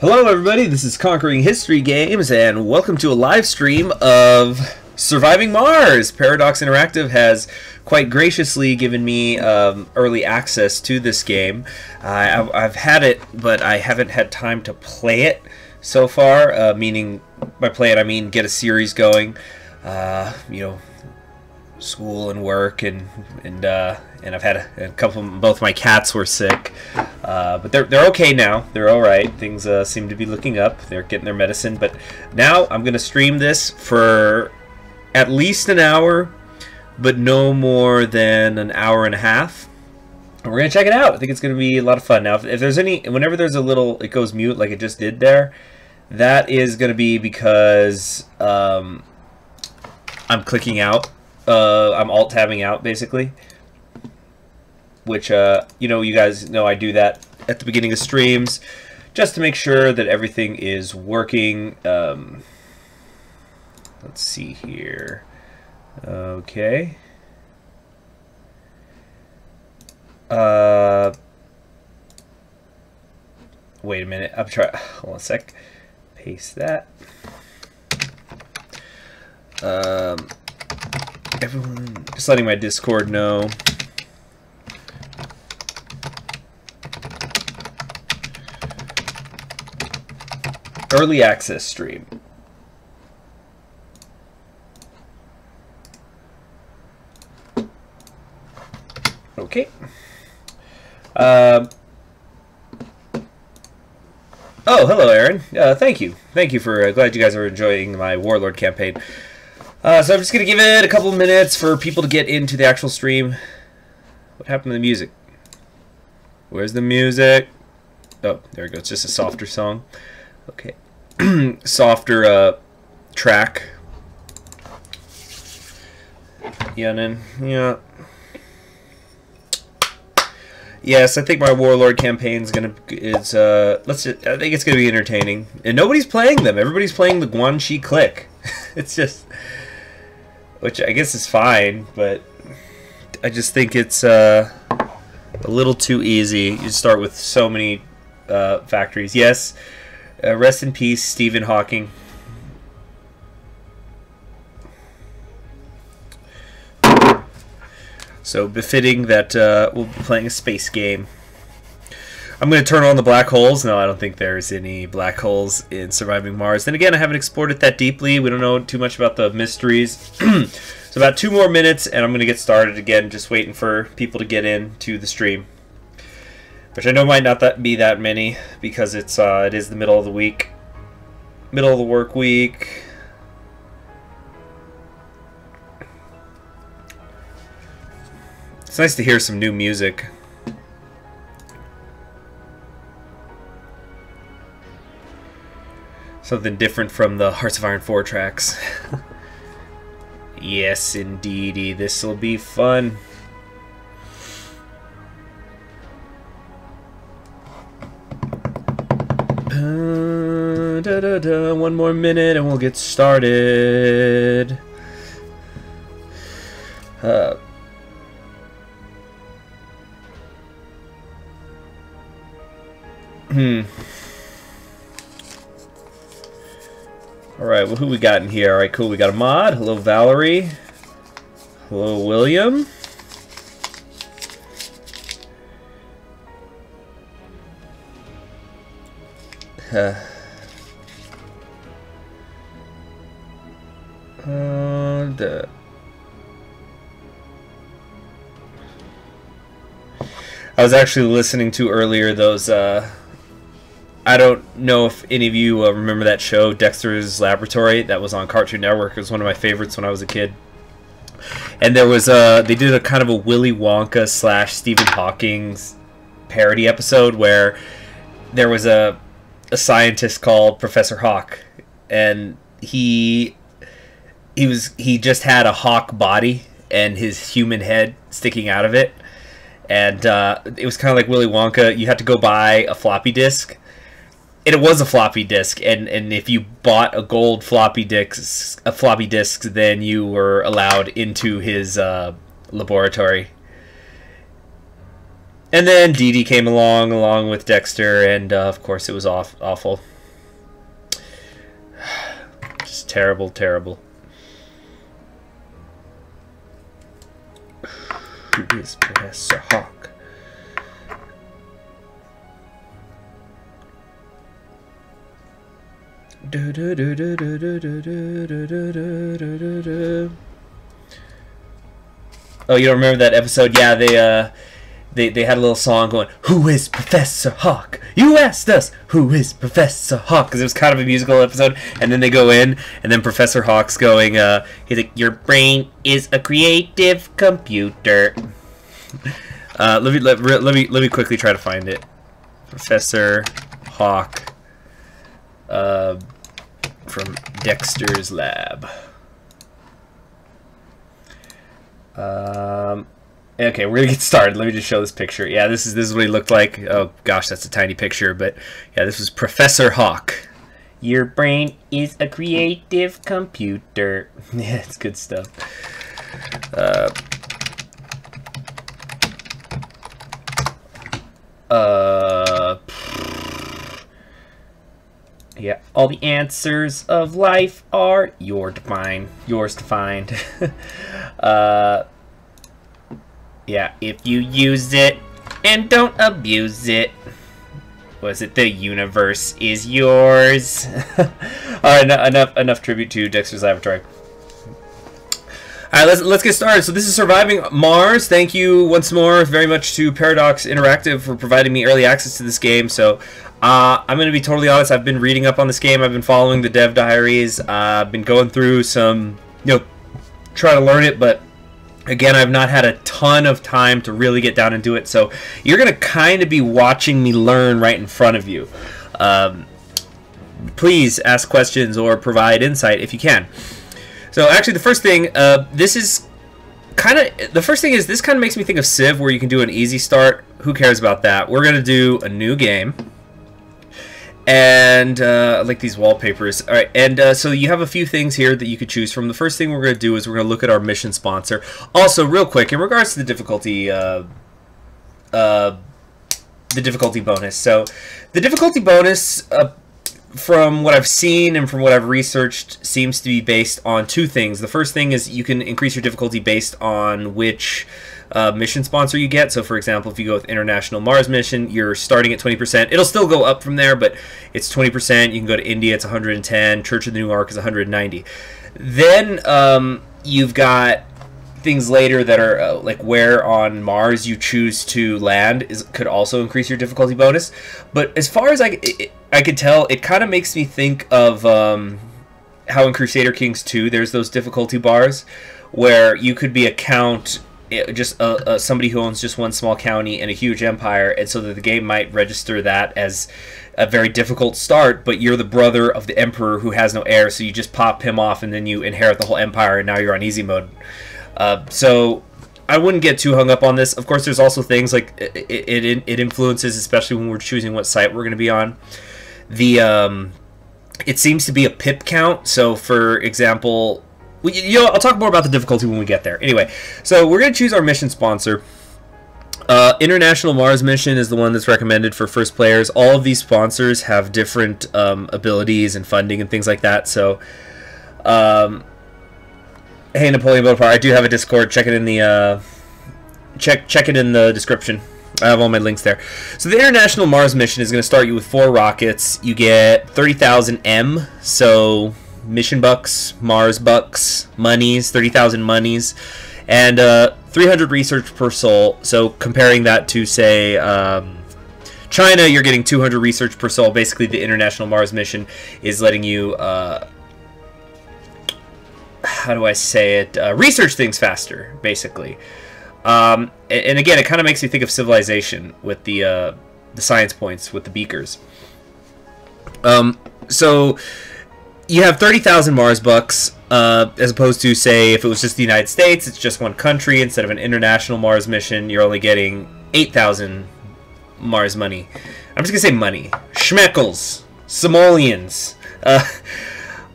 Hello everybody, this is Conquering History Games, and welcome to a live stream of Surviving Mars! Paradox Interactive has quite graciously given me early access to this game. I've had it, but I haven't had time to play it so far, meaning, by play it I mean get a series going. You know, school and work, and I've had a couple. Both my cats were sick, but they're okay now. They're all right. Things seem to be looking up. They're getting their medicine. But now I'm gonna stream this for at least an hour, but no more than an hour and a half. And we're gonna check it out. I think it's gonna be a lot of fun. Now, if there's whenever there's a little, it goes mute like it just did there. That is gonna be because I'm clicking out. I'm alt-tabbing out, basically. Which, you know, you guys know I do that at the beginning of streams, just to make sure that everything is working. Let's see here. Okay. Wait a minute. I'm trying. Hold on a sec. Paste that. Everyone, just letting my Discord know. Early access stream. Okay. Oh, hello, Aaron. Thank you. Thank you for. Glad you guys are enjoying my Warlord campaign. So I'm just going to give it a couple minutes for people to get into the actual stream. What happened to the music? Where's the music? Oh, there it goes. It's just a softer song. Okay. Softer track. Yeah, then, yeah. Yes, I think my Warlord campaign is I think it's gonna be entertaining. And nobody's playing them. Everybody's playing the Guanxi Click. It's just, which I guess is fine, but I just think it's a little too easy. You start with so many factories. Yes, rest in peace, Stephen Hawking. So befitting that we'll be playing a space game. I'm going to turn on the black holes. No, I don't think there's any black holes in Surviving Mars. Then again, I haven't explored it that deeply. We don't know too much about the mysteries. So about 2 more minutes, and I'm going to get started again, just waiting for people to get into the stream. Which I know might not be that many, because it is the middle of the week. Middle of the work week. It's nice to hear some new music. Something different from the Hearts of Iron 4 tracks. Yes, indeedy. This'll be fun. One more minute and we'll get started. Alright, well, who we got in here? Alright, cool. We got a mod. Hello, Valerie. Hello, William. I was actually listening to earlier those, I don't know if any of you remember that show, Dexter's Laboratory, that was on Cartoon Network. It was one of my favorites when I was a kid. And there was they did a kind of a Willy Wonka / Stephen Hawking's parody episode where there was a scientist called Professor Hawk, and he just had a hawk body and his human head sticking out of it. And it was kind of like Willy Wonka. You had to go buy a floppy disk. And it was a floppy disk, and if you bought a gold floppy disk, then you were allowed into his laboratory. And then Dee Dee came along with Dexter, and of course it was awful. Just terrible, terrible. Who is Professor Hawk? Oh, you don't remember that episode? Yeah, they had a little song going, "Who is Professor Hawk? You asked us, who is Professor Hawk?" Because it was kind of a musical episode, and then they go in, and then Professor Hawk's going, he's like, "Your brain is a creative computer." Let me quickly try to find it. Professor Hawk, from Dexter's lab. Okay, we're gonna get started. Let me just show this picture. Yeah, this is what he looked like. Oh gosh, that's a tiny picture, but yeah, this was Professor Hawk. Your brain is a creative computer. Yeah, it's good stuff. Yeah, all the answers of life are yours to find. Yeah, if you use it and don't abuse it, was it the universe is yours? All right, enough tribute to Dexter's Laboratory. All right, let's get started. So this is Surviving Mars. Thank you once more very much to Paradox Interactive for providing me early access to this game. So I'm going to be totally honest. I've been reading up on this game. I've been following the dev diaries. I've been going through some, trying to learn it, but again, I've not had a ton of time to really get down and do it. So you're going to kind of be watching me learn right in front of you. Please ask questions or provide insight if you can. So actually, the first thing, this kind of makes me think of Civ, where you can do an easy start. Who cares about that? We're going to do a new game. And I like these wallpapers. All right, and so you have a few things here that you could choose from. The first thing we're going to do is we're going to look at our mission sponsor. Also, real quick, in regards to the difficulty bonus. So the difficulty bonus, from what I've seen and from what I've researched, seems to be based on two things. The first thing is you can increase your difficulty based on which mission sponsor you get. So for example, if you go with International Mars Mission, you're starting at 20%. It'll still go up from there, but it's 20%. You can go to India, it's 110. Church of the New Ark is 190. Then you've got things later that are like where on Mars you choose to land could also increase your difficulty bonus. But as far as I could tell, it kind of makes me think of how in Crusader Kings 2 there's those difficulty bars where you could be a count, just somebody who owns just one small county and a huge empire, and so that the game might register that as a very difficult start, but you're the brother of the emperor who has no heir, so you just pop him off and then you inherit the whole empire, and now you're on easy mode. So I wouldn't get too hung up on this. Of course, there's also things like it influences, especially when we're choosing what site we're going to be on. It seems to be a pip count. So, for example, I'll talk more about the difficulty when we get there. Anyway, so we're going to choose our mission sponsor. International Mars Mission is the one that's recommended for first players. All of these sponsors have different abilities and funding and things like that. So, hey, Napoleon Bonaparte, I do have a Discord. Check it in the check it in the description. I have all my links there. So the International Mars Mission is going to start you with 4 rockets. You get 30,000 M, so mission bucks, Mars bucks, monies, 30,000 monies, and 300 research per soul. So comparing that to, say, China, you're getting 200 research per soul. Basically, the International Mars Mission is letting you, how do I say it, research things faster, basically. And again, it kind of makes me think of Civilization with the science points with the beakers. So you have 30,000 Mars bucks, as opposed to, say, if it was just the United States, it's just one country. Instead of an international Mars mission, you're only getting 8,000 Mars money. I'm just gonna say money. Schmeckles, simoleons.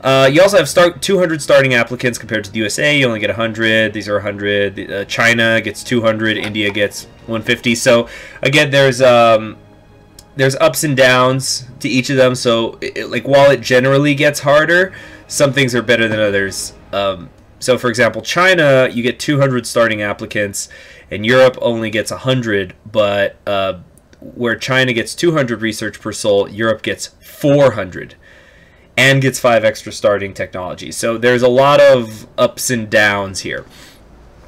You also have 200 starting applicants compared to the USA. You only get 100. These are 100. China gets 200. India gets 150. So again, there's ups and downs to each of them. So like while it generally gets harder, some things are better than others. So for example, China, you get 200 starting applicants, and Europe only gets 100. But where China gets 200 research per soul, Europe gets 400. And gets 5 extra starting technologies. So there's a lot of ups and downs here.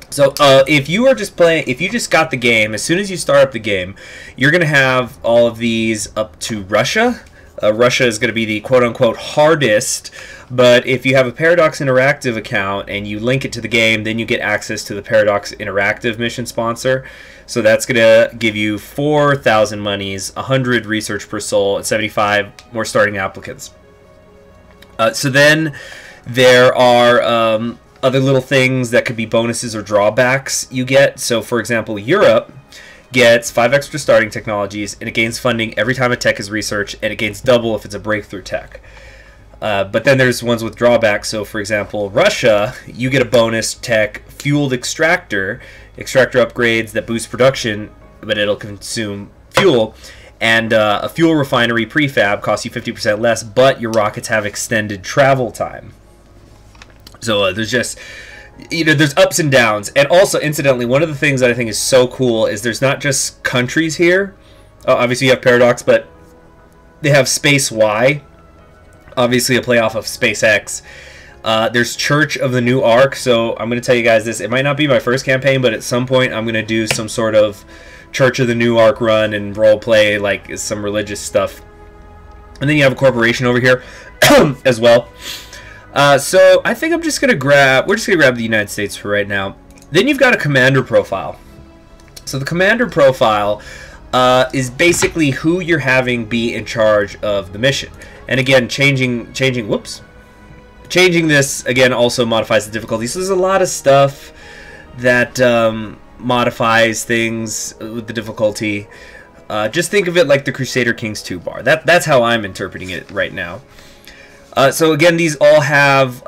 So if you are just playing, if you just got the game, as soon as you start up the game, you're going to have all of these up to Russia. Russia is going to be the quote-unquote hardest, but if you have a Paradox Interactive account and you link it to the game, then you get access to the Paradox Interactive mission sponsor. So that's going to give you 4,000 monies, 100 research per soul, and 75 more starting applicants. So then there are other little things that could be bonuses or drawbacks you get. So for example, Europe gets 5 extra starting technologies, and it gains funding every time a tech is researched, and it gains double if it's a breakthrough tech. But then there's ones with drawbacks. So for example, Russia, you get a bonus tech fueled extractor upgrades that boost production, but it'll consume fuel. And a fuel refinery prefab costs you 50% less, but your rockets have extended travel time. So there's just, there's ups and downs. And also, incidentally, one of the things that I think is so cool is there's not just countries here. Obviously, you have Paradox, but they have Space Y, obviously a play off of SpaceX. There's Church of the New Ark. So I'm going to tell you guys this. It might not be my first campaign, but at some point I'm going to do some sort of Church of the New Ark run and role play like some religious stuff. And then you have a corporation over here as well. So I think we're just gonna grab the United States for right now. Then you've got a commander profile. So the commander profile is basically who you're having be in charge of the mission. And again, changing this again also modifies the difficulty. So there's a lot of stuff that modifies things with the difficulty. Just think of it like the Crusader Kings 2 bar. That's how I'm interpreting it right now. So again, these all have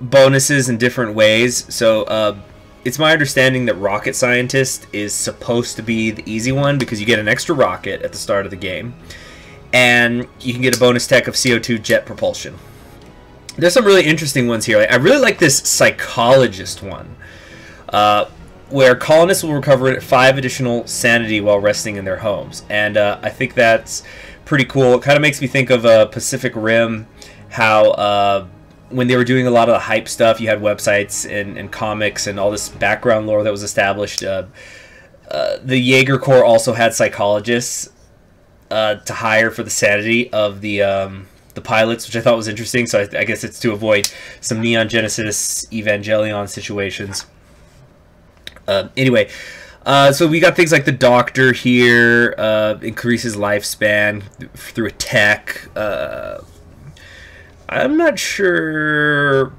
bonuses in different ways. So it's my understanding that Rocket Scientist is supposed to be the easy one because you get an extra rocket at the start of the game, and you can get a bonus tech of CO2 jet propulsion. There's some really interesting ones here. I really like this Psychologist one, where colonists will recover 5 additional sanity while resting in their homes. And I think that's pretty cool. It kind of makes me think of Pacific Rim, how when they were doing a lot of the hype stuff, you had websites and comics and all this background lore that was established. The Jaeger Corps also had psychologists to hire for the sanity of the pilots, which I thought was interesting. So I guess it's to avoid some Neon Genesis Evangelion situations. Anyway, so we got things like the Doctor here, increases lifespan through a tech. I'm not sure.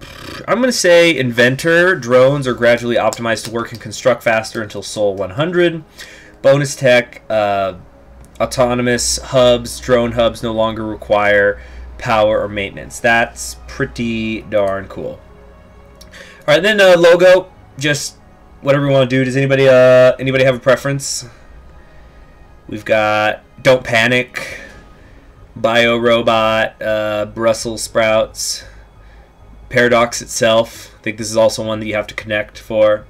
I'm going to say Inventor. Drones are gradually optimized to work and construct faster until Sol 100. Bonus tech, autonomous hubs. Drone hubs no longer require power or maintenance. That's pretty darn cool. All right, then logo, just whatever we want to do. Does anybody have a preference? We've got Don't Panic, Bio Robot, Brussels Sprouts, Paradox itself. I think this is also one that you have to connect for.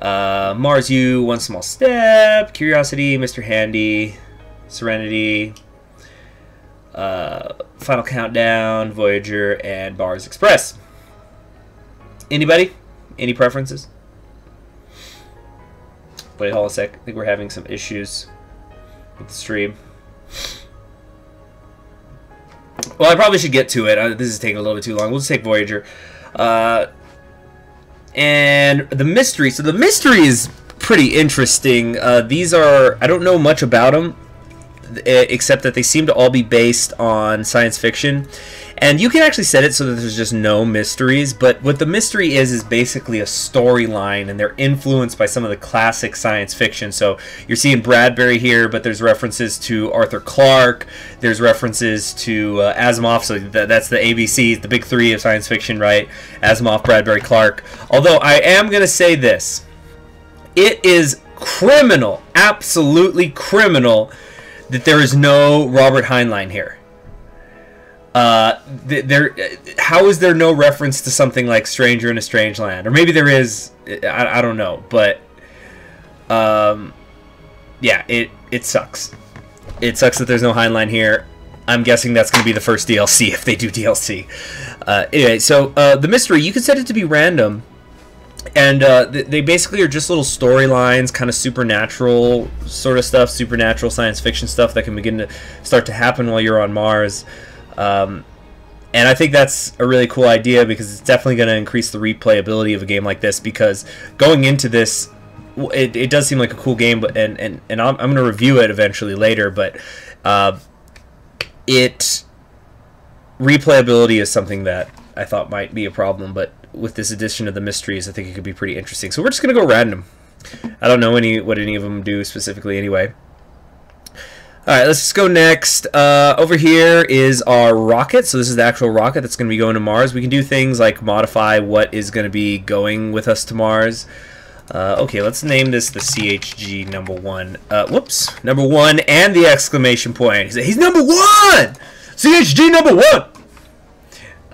Mars U, One Small Step, Curiosity, Mr. Handy, Serenity, Final Countdown, Voyager, and Bars Express. Anybody? Any preferences? Wait, hold on a sec. I think we're having some issues with the stream. Well, I probably should get to it. This is taking a little bit too long. We'll just take Voyager. And the mystery. So the mystery is pretty interesting. These are... I don't know much about them, except that they seem to all be based on science fiction. And you can actually set it so that there's just no mysteries, but what the mystery is basically a storyline, and they're influenced by some of the classic science fiction. So you're seeing Bradbury here, but there's references to Arthur Clarke, there's references to Asimov, so that's the ABCs, the big three of science fiction, right? Asimov, Bradbury, Clarke. Although I am going to say this, it is criminal, absolutely criminal, that there is no Robert Heinlein here. How is there no reference to something like Stranger in a Strange Land? Or maybe there is, I don't know, but yeah, it sucks. It sucks that there's no Heinlein here. I'm guessing that's going to be the first DLC if they do DLC. Anyway, so the mystery, you can set it to be random, and they basically are just little storylines, kind of supernatural sort of stuff, supernatural science fiction stuff that can begin to start to happen while you're on Mars. And I think that's a really cool idea, because it's definitely going to increase the replayability of a game like this, because going into this, it does seem like a cool game, but and I'm going to review it eventually later, but replayability is something that I thought might be a problem, but with this addition of the mysteries, I think it could be pretty interesting. So we're just going to go random. I don't know what any of them do specifically anyway. Alright, let's just go next. Over here is our rocket. So this is the actual rocket that's going to be going to Mars. We can do things like modify what is going to be going with us to Mars. Okay, let's name this the CHG #1. Whoops, #1 and the exclamation point. He's #1! CHG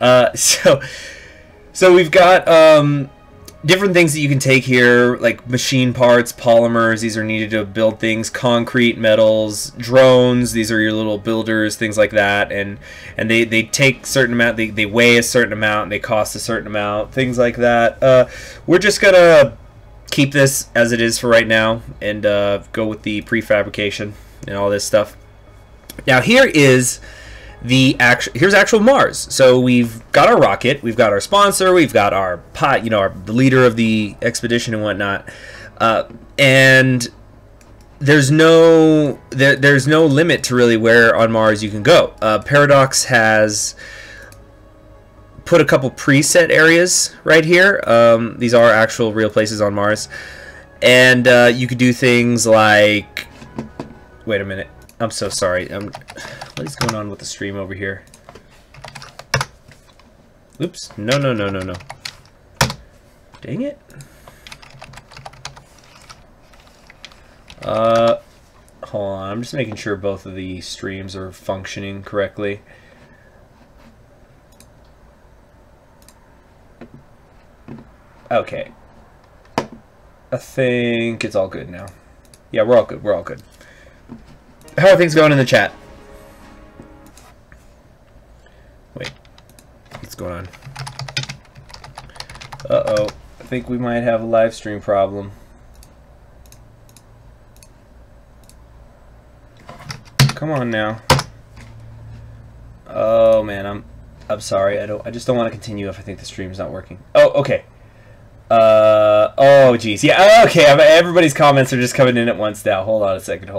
#1! So we've got different things that you can take here, like machine parts, polymers, these are needed to build things, concrete, metals, drones, these are your little builders, things like that, and they take a certain amount, they weigh a certain amount, they cost a certain amount, things like that. We're just gonna keep this as it is for right now, and go with the prefabrication and all this stuff. Now here is here's actual Mars. So we've got our rocket, we've got our sponsor, we've got our the leader of the expedition and whatnot, and there's no limit to really where on Mars you can go. Paradox has put a couple preset areas right here. These are actual real places on Mars, and you could do things like, wait a minute, I'm so sorry. What is going on with the stream over here? Oops. No. Dang it. Hold on. I'm just making sure both of the streams are functioning correctly. Okay. I think it's all good now. Yeah, we're all good. We're all good. How are things going in the chat? Wait, what's going on? Uh-oh, I think we might have a live stream problem. Come on now. Oh man, I'm sorry. I just don't want to continue if I think the stream's not working. Oh, okay. Oh geez, yeah. Okay, everybody's comments are just coming in at once now. Hold on a second.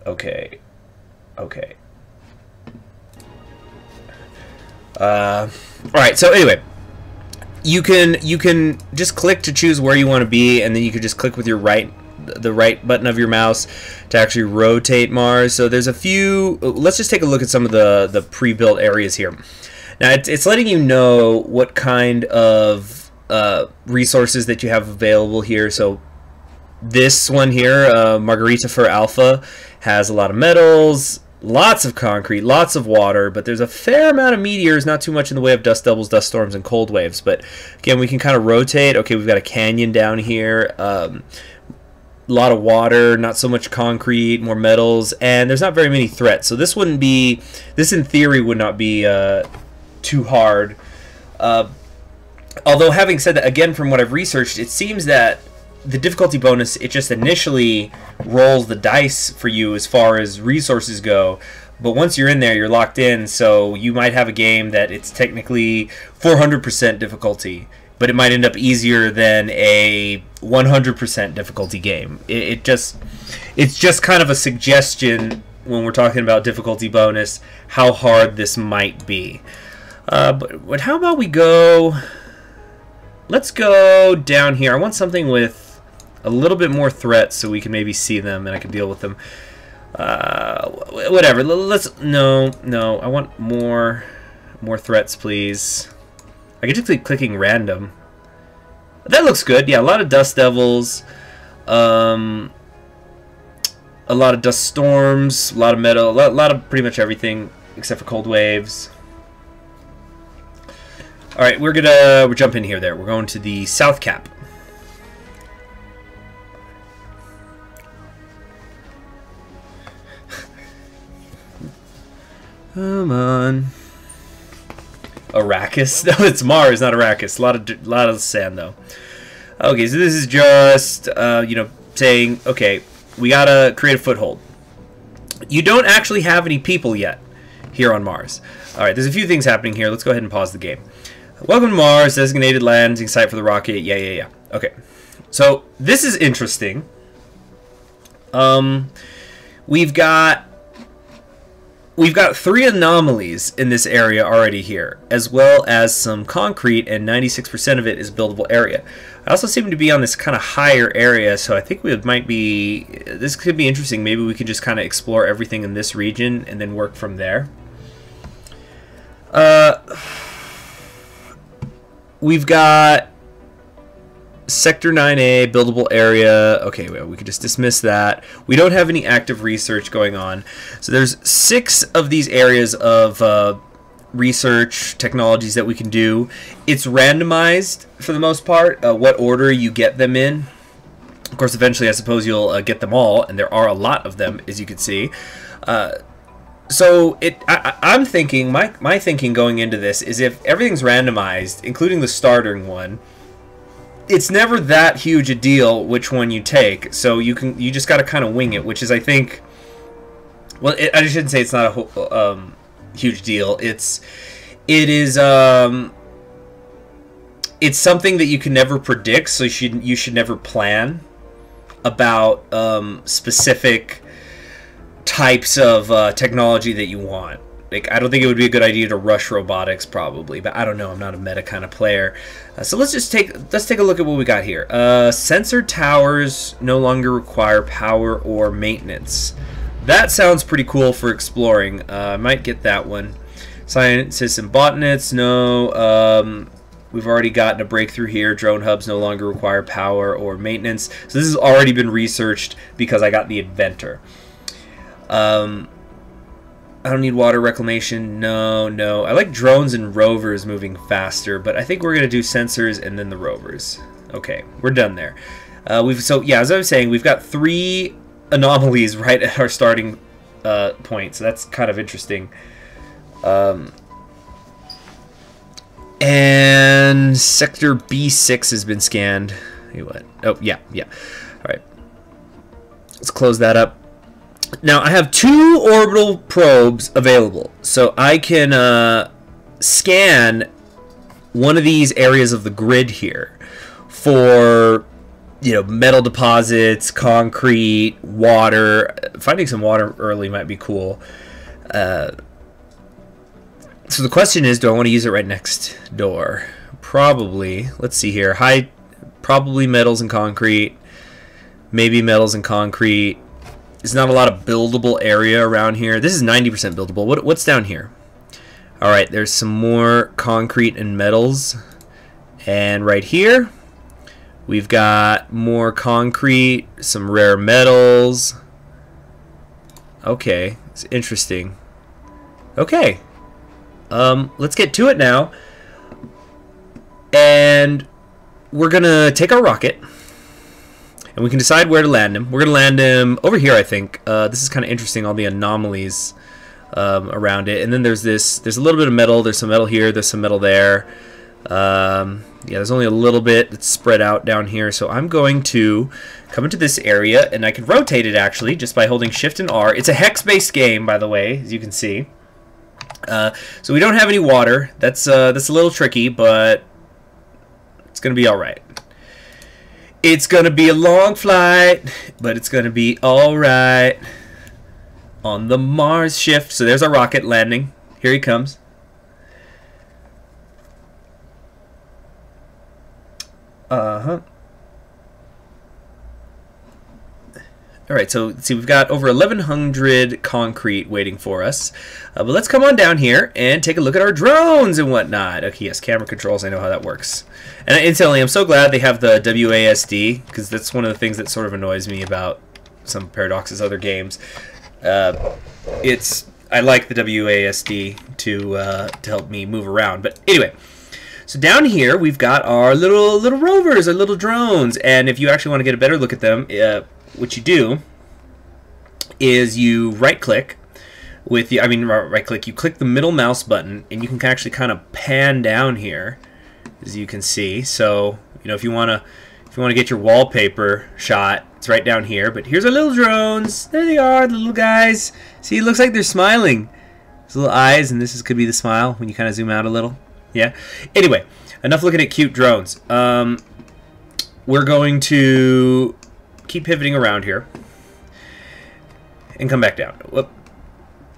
Okay. Alright, so anyway, you can just click to choose where you want to be, and then you can just click with your the right button of your mouse to actually rotate Mars. So there's a few, let's just take a look at some of the pre-built areas here. Now it's letting you know what kind of resources that you have available here. So this one here, Margarita for Alpha, has a lot of metals, lots of concrete, lots of water, but there's a fair amount of meteors, not too much in the way of dust devils, dust storms, and cold waves. But again, we can kind of rotate. Okay, we've got a canyon down here, a lot of water, not so much concrete, more metals, and there's not very many threats. So this in theory would not be too hard. Although having said that, again, from what I've researched, it seems that the difficulty bonus, it just initially rolls the dice for you as far as resources go, but once you're in there, you're locked in. So you might have a game that it's technically 400% difficulty, but it might end up easier than a 100% difficulty game. It's just kind of a suggestion when we're talking about difficulty bonus how hard this might be. But how about we go... Let's go down here. I want something with a little bit more threats so we can maybe see them and I can deal with them. Whatever. No. I want more threats, please. I can just keep clicking random. That looks good. Yeah, a lot of dust devils. A lot of dust storms. A lot of metal. A lot of pretty much everything except for cold waves. All right, we're jumping here. We're going to the South Cap. Come on. Arrakis? No, it's Mars, not Arrakis. A lot of sand though. Okay, so this is just you know, saying, okay, we gotta create a foothold. You don't actually have any people yet here on Mars. All right, there's a few things happening here. Let's go ahead and pause the game. Welcome to Mars, designated landing site for the rocket. Yeah. Okay, so this is interesting. We've got 3 anomalies in this area already here, as well as some concrete, and 96% of it is buildable area. I also seem to be on this kind of higher area, so I think this could be interesting. Maybe we can just kind of explore everything in this region and then work from there. We've got Sector 9A, buildable area. Okay, well, we could just dismiss that. We don't have any active research going on. So there's 6 of these areas of research technologies that we can do. It's randomized for the most part, what order you get them in. Of course, eventually I suppose you'll get them all, and there are a lot of them, as you can see. So I'm thinking, my thinking going into this is if everything's randomized, including the starting one, it's never that huge a deal which one you take. So you just got to kind of wing it, which is, I think, well, I shouldn't say it's not a huge deal. It's something that you can never predict, so you should never plan about specific types of technology that you want. Like, I don't think it would be a good idea to rush robotics, probably, but I don't know. I'm not a meta kind of player. So let's take a look at what we got here. Sensor towers no longer require power or maintenance. That sounds pretty cool for exploring. I might get that one. Scientists and botnets, no. We've already gotten a breakthrough here. Drone hubs no longer require power or maintenance. So this has already been researched because I got the inventor. I don't need water reclamation. No. I like drones and rovers moving faster, but I think we're gonna do sensors and then the rovers. Okay, we're done there. So yeah, as I was saying, we've got 3 anomalies right at our starting point, so that's kind of interesting. And sector B6 has been scanned. Hey, what? Oh yeah. All right, let's close that up. Now, I have 2 orbital probes available, so I can scan one of these areas of the grid here for, you know, metal deposits, concrete, water. Finding some water early might be cool. So the question is, do I want to use it right next door? Probably. Let's see here. Probably metals and concrete. Maybe metals and concrete. There's not a lot of buildable area around here. This is 90% buildable. What's down here? All right, there's some more concrete and metals. And right here, we've got more concrete, some rare metals. Okay, it's interesting. Okay, let's get to it now. And we're gonna take our rocket. And we can decide where to land him. We're going to land him over here, I think. This is kind of interesting, all the anomalies around it. And then there's a little bit of metal. There's some metal here. There's some metal there. Yeah, there's only a little bit that's spread out down here. So I'm going to come into this area, and I can rotate it, actually, just by holding Shift and R. It's a hex-based game, by the way, as you can see. So we don't have any water. That's a little tricky, but it's going to be all right. It's gonna be a long flight, but it's gonna be alright. on the Mars shift. So there's our rocket landing. Here he comes. Uh-huh. Alright, so let's see, we've got over 1,100 concrete waiting for us. But let's come on down here and take a look at our drones and whatnot. Okay, yes, camera controls, I know how that works. And incidentally, I'm so glad they have the WASD, because that's one of the things that sort of annoys me about some Paradox's other games. I like the WASD to help me move around. But anyway, so down here we've got our little rovers, our little drones. And if you actually want to get a better look at them, what you do is you right-click with the, right-click, you click the middle mouse button, and you can actually kind of pan down here, as you can see. So, you know, if you want to get your wallpaper shot, it's right down here. But here's our little drones. There they are, the little guys. See, it looks like they're smiling. Those little eyes, and this could be the smile when you kind of zoom out a little. Yeah. Anyway, enough looking at cute drones. We're going to keep pivoting around here and come back down.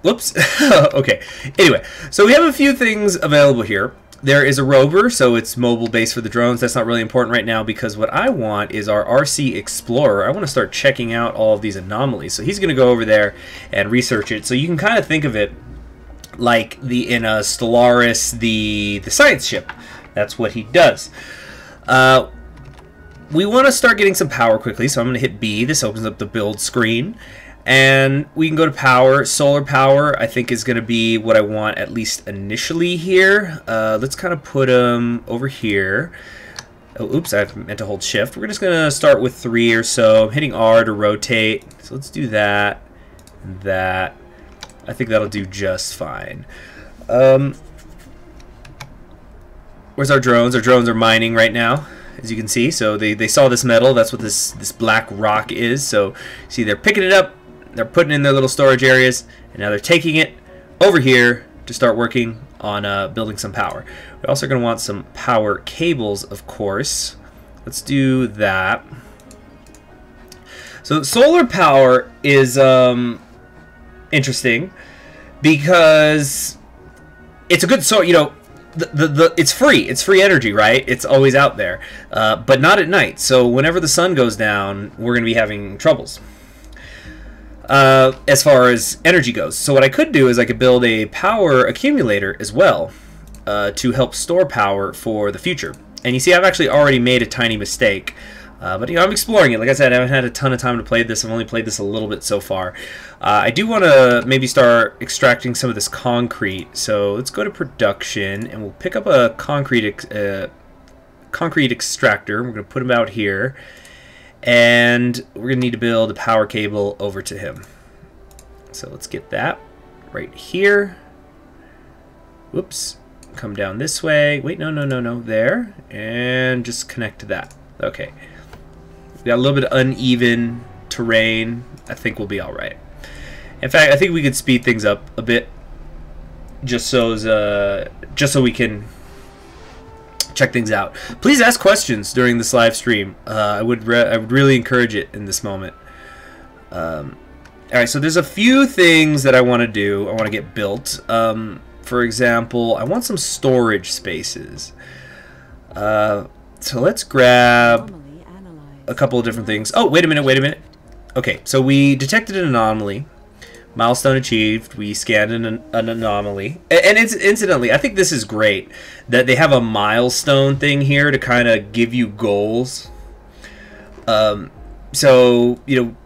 Whoops. Okay. Anyway, so we have a few things available here. There is a rover, so it's mobile base for the drones. That's not really important right now because what I want is our RC Explorer. I want to start checking out all of these anomalies. So he's going to go over there and research it. So you can kind of think of it like in a Stellaris, the science ship. That's what he does. We want to start getting some power quickly, so I'm going to hit B. This opens up the build screen. And we can go to power. Solar power, I think, is going to be what I want, at least initially here. Let's kind of put them over here. Oh, oops, I meant to hold shift. We're just going to start with 3 or so. I'm hitting R to rotate. So let's do that and that. I think that'll do just fine. Where's our drones? Our drones are mining right now, as you can see. So they saw this metal. That's what this black rock is. So see, they're picking it up. They're putting it in their little storage areas, and now they're taking it over here to start working on building some power. We're also going to want some power cables, of course. Let's do that. So solar power is interesting because it's a good it's free. It's free energy, right? It's always out there, but not at night. So whenever the sun goes down, we're going to be having troubles as far as energy goes. So what I could do is I could build a power accumulator as well to help store power for the future. And you see, I've actually already made a tiny mistake. But you know, I'm exploring it. Like I said, I haven't had a ton of time to play this. I've only played this a little bit so far. I do want to maybe start extracting some of this concrete. So let's go to production, and we'll pick up a concrete extractor. We're going to put him out here, and we're going to need to build a power cable over to him. So let's get that right here. Whoops. Come down this way. Wait, no. There. And just connect to that. Okay. We've got a little bit of uneven terrain. I think we'll be all right. In fact, I think we could speed things up a bit, just so we can check things out. Please ask questions during this live stream. I would really encourage it in this moment. All right, so there's a few things that I want to do. I want to get built. For example, I want some storage spaces. So let's grab a couple of different things. Oh, wait a minute. Okay, so we detected an anomaly. Milestone achieved. We scanned an anomaly. And it's, incidentally, I think this is great that they have a milestone thing here to kind of give you goals. So, you know,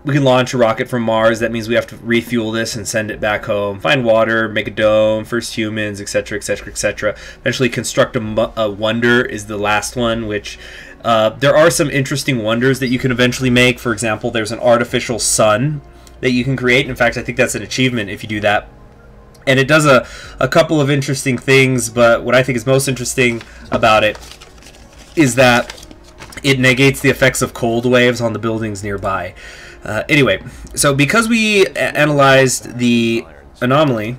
we can launch a rocket from Mars. That means we have to refuel this and send it back home. Find water, make a dome, first humans, etc., etc., etc. Eventually construct a wonder is the last one, which there are some interesting wonders that you can eventually make. For example, there's an artificial sun that you can create. In fact, I think that's an achievement if you do that. And it does a couple of interesting things, but what I think is most interesting about it is that it negates the effects of cold waves on the buildings nearby. Anyway, so because we analyzed the anomaly,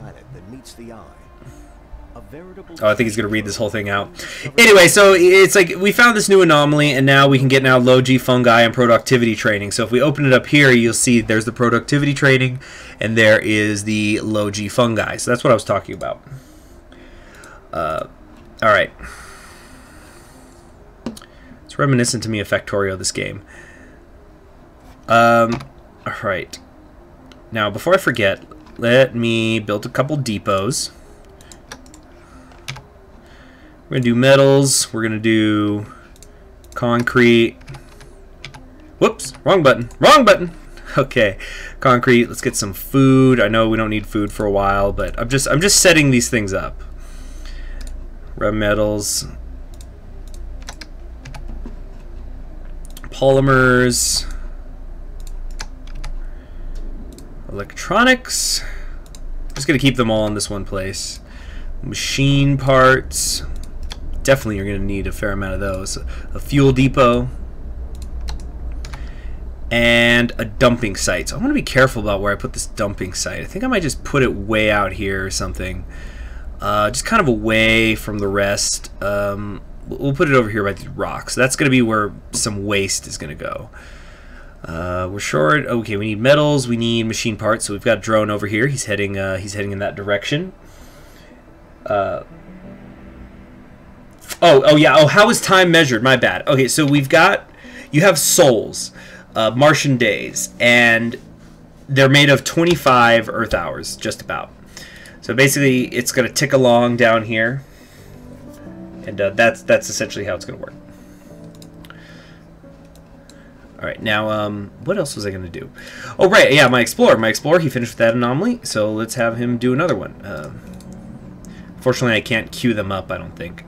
Oh, I think he's going to read this whole thing out. Anyway, so it's like we found this new anomaly, and now we can get low G fungi and productivity training. So if we open it up here, you'll see there's the productivity training, and there is the low G fungi. So that's what I was talking about. All right. It's reminiscent to me of Factorio, this game. All right. Now, before I forget, let me build a couple depots. We're going to do metals. We're going to do concrete. Whoops, wrong button. Wrong button. Okay, concrete. Let's get some food. I know we don't need food for a while, but I'm just setting these things up. Red metals. Polymers. Electronics. Just going to keep them all in this one place. Machine parts. Definitely you're going to need a fair amount of those. A fuel depot. And a dumping site. So I'm going to be careful about where I put this dumping site. I think I might just put it way out here or something. Just kind of away from the rest. We'll put it over here by the rocks. So that's going to be where some waste is going to go. We're short. Okay, we need metals. We need machine parts. So we've got a drone over here. He's heading in that direction. Oh yeah. Oh, how is time measured? My bad. Okay, so you have souls, Martian days, and they're made of 25 Earth hours, just about. So basically, it's going to tick along down here, and that's essentially how it's going to work. All right, now what else was I going to do? Oh right, yeah, my explorer. He finished with that anomaly, so let's have him do another one. Fortunately, I can't queue them up, I don't think.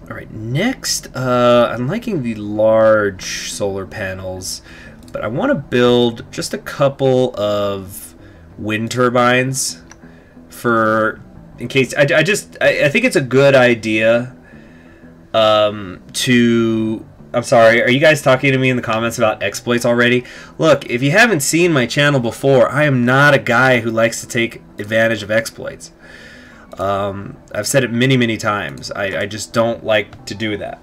Alright, next, I'm liking the large solar panels, but I want to build just a couple of wind turbines in case. I think it's a good idea I'm sorry, are you guys talking to me in the comments about exploits already? Look, if you haven't seen my channel before, I am not a guy who likes to take advantage of exploits. I've said it many, many times. I just don't like to do that.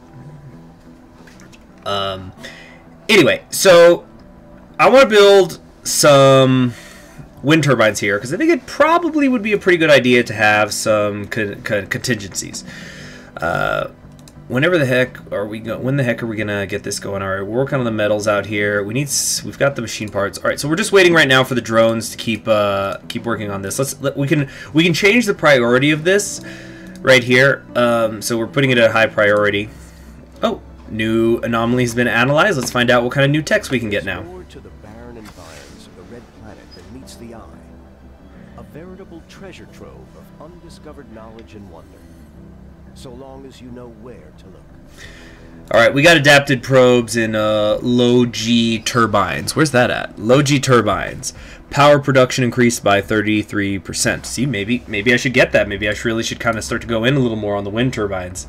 Anyway, so I want to build some wind turbines here, because I think it probably would be a pretty good idea to have some contingencies. When the heck are we gonna get this going? All right, we're working on the metals out here. We've got the machine parts. All right, so we're just waiting right now for the drones to keep working on this. We can change the priority of this right here. So we're putting it at a high priority. Oh, new anomaly has been analyzed. Let's find out what kind of new text we can get now. To the barren environs of the red planet that meets the eye, a veritable treasure trove of undiscovered knowledge and wonder. So long as you know where to look. Alright, we got adapted probes in low G turbines. Where's that at? Low G turbines. Power production increased by 33%. See, maybe I should get that. Maybe I really should kind of start to go in a little more on the wind turbines.